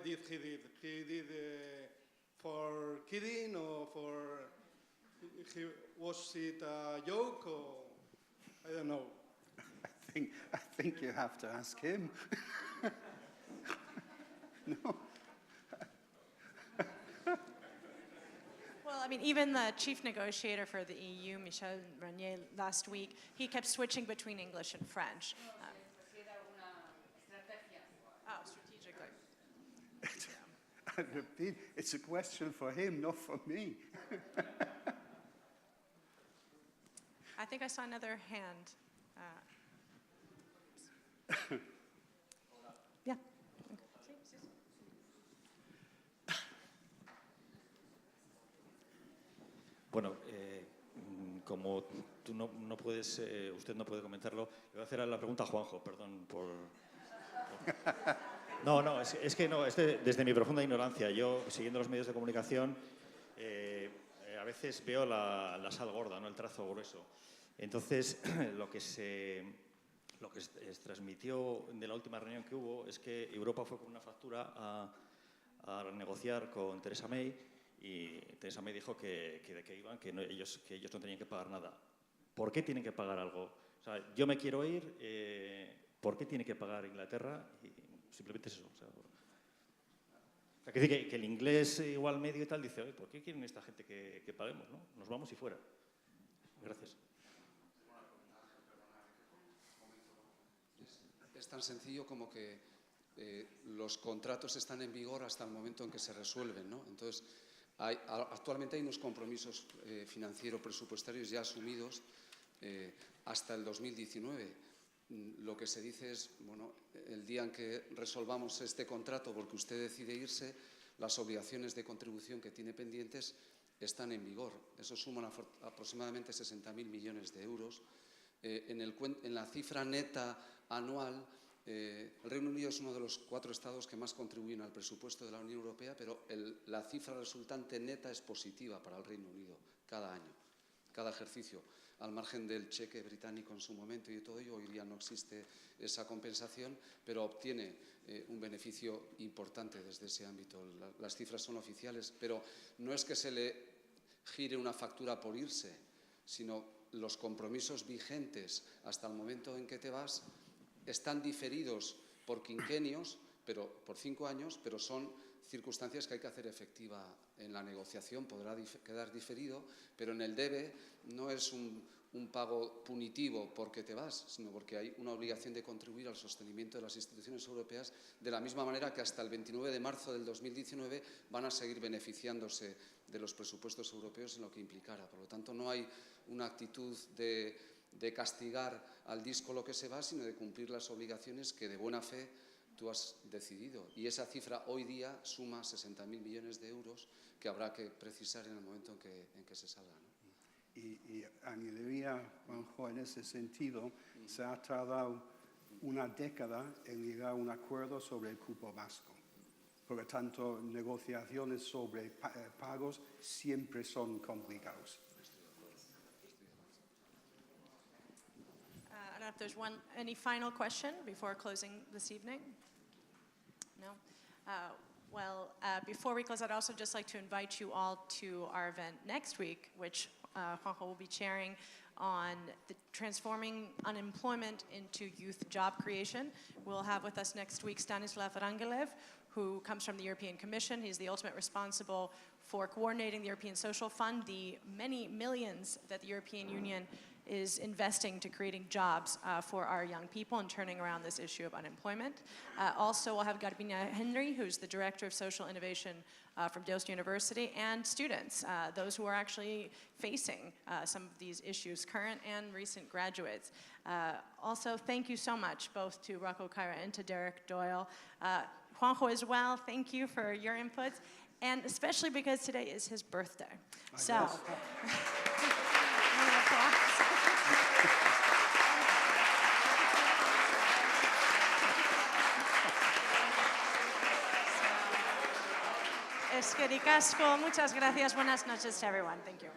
did he did? He did for kidding or was it a joke or I don't know. I think you have to ask him. No. Well, even the chief negotiator for the EU, Michel Barnier, last week, he kept switching between English and French. Oh, strategically. I repeat, it's a question for him, not for me. I think I saw another hand. Yeah. Bueno, como tú no puedes, usted no puede comentarlo, le voy a hacer la pregunta a Juanjo, perdón por... No, es que desde mi profunda ignorancia, yo siguiendo los medios de comunicación, a veces veo la sal gorda, ¿no? El trazo grueso. Entonces, lo que se transmitió de la última reunión que hubo es que Europa fue con una factura a negociar con Theresa May y Theresa May dijo que de qué iban, que ellos no tenían que pagar nada. ¿Por qué tienen que pagar algo? O sea, yo me quiero ir, ¿por qué tiene que pagar Inglaterra? Y simplemente es eso. O sea, que dice que el inglés igual medio y tal dice, oye, ¿por qué quieren esta gente que paguemos? ¿No? Nos vamos y fuera. Gracias. Es tan sencillo como que los contratos están en vigor hasta el momento en que se resuelven, ¿no? Entonces, actualmente hay unos compromisos financieros presupuestarios ya asumidos hasta el 2019. Lo que se dice es, bueno, el día en que resolvamos este contrato porque usted decide irse, las obligaciones de contribución que tiene pendientes están en vigor. Eso suma aproximadamente 60.000 millones de euros. En la cifra neta anual, el Reino Unido es uno de los 4 estados que más contribuyen al presupuesto de la Unión Europea, pero la cifra resultante neta es positiva para el Reino Unido cada año, cada ejercicio. Al margen del cheque británico en su momento y de todo ello, hoy día no existe esa compensación, pero obtiene un beneficio importante desde ese ámbito. Las cifras son oficiales, pero no es que se le gire una factura por irse, sino los compromisos vigentes hasta el momento en que te vas están diferidos por quinquenios, pero por 5 años, pero son circunstancias que hay que hacer efectiva en la negociación. Podrá quedar diferido, pero en el debe no es un pago punitivo porque te vas, sino porque hay una obligación de contribuir al sostenimiento de las instituciones europeas, de la misma manera que hasta el 29 de marzo del 2019 van a seguir beneficiándose de los presupuestos europeos en lo que implicara. Por lo tanto, no hay una actitud de castigar al díscolo que se va, sino de cumplir las obligaciones que de buena fe tú has decidido. Y esa cifra hoy día suma 60.000 millones de euros que habrá que precisar en el momento en que se salga, ¿no? Y añadiría, Juanjo, en ese sentido, se ha tardado una década en llegar a un acuerdo sobre el cupo vasco. Por lo tanto, negociaciones sobre pagos siempre son complicados. I don't know if there's any final question before closing this evening? No? Before we close, I'd also just like to invite you all to our event next week, which Juanjo will be chairing on the transforming unemployment into youth job creation. We'll have with us next week Stanislav Rangelev, who comes from the European Commission. He's the ultimate responsible for coordinating the European Social Fund, the many millions that the European Union is investing to creating jobs for our young people and turning around this issue of unemployment. Also, we'll have Garbina Henry, who's the Director of Social Innovation from Doyle University, and students, those who are actually facing some of these issues, current and recent graduates. Also, thank you so much, both to Rocco Caira and to Derek Doyle. Juanjo as well, thank you for your inputs, and especially because today is his birthday. Eskerrik asko, muchas gracias, buenas noches to everyone. Thank you.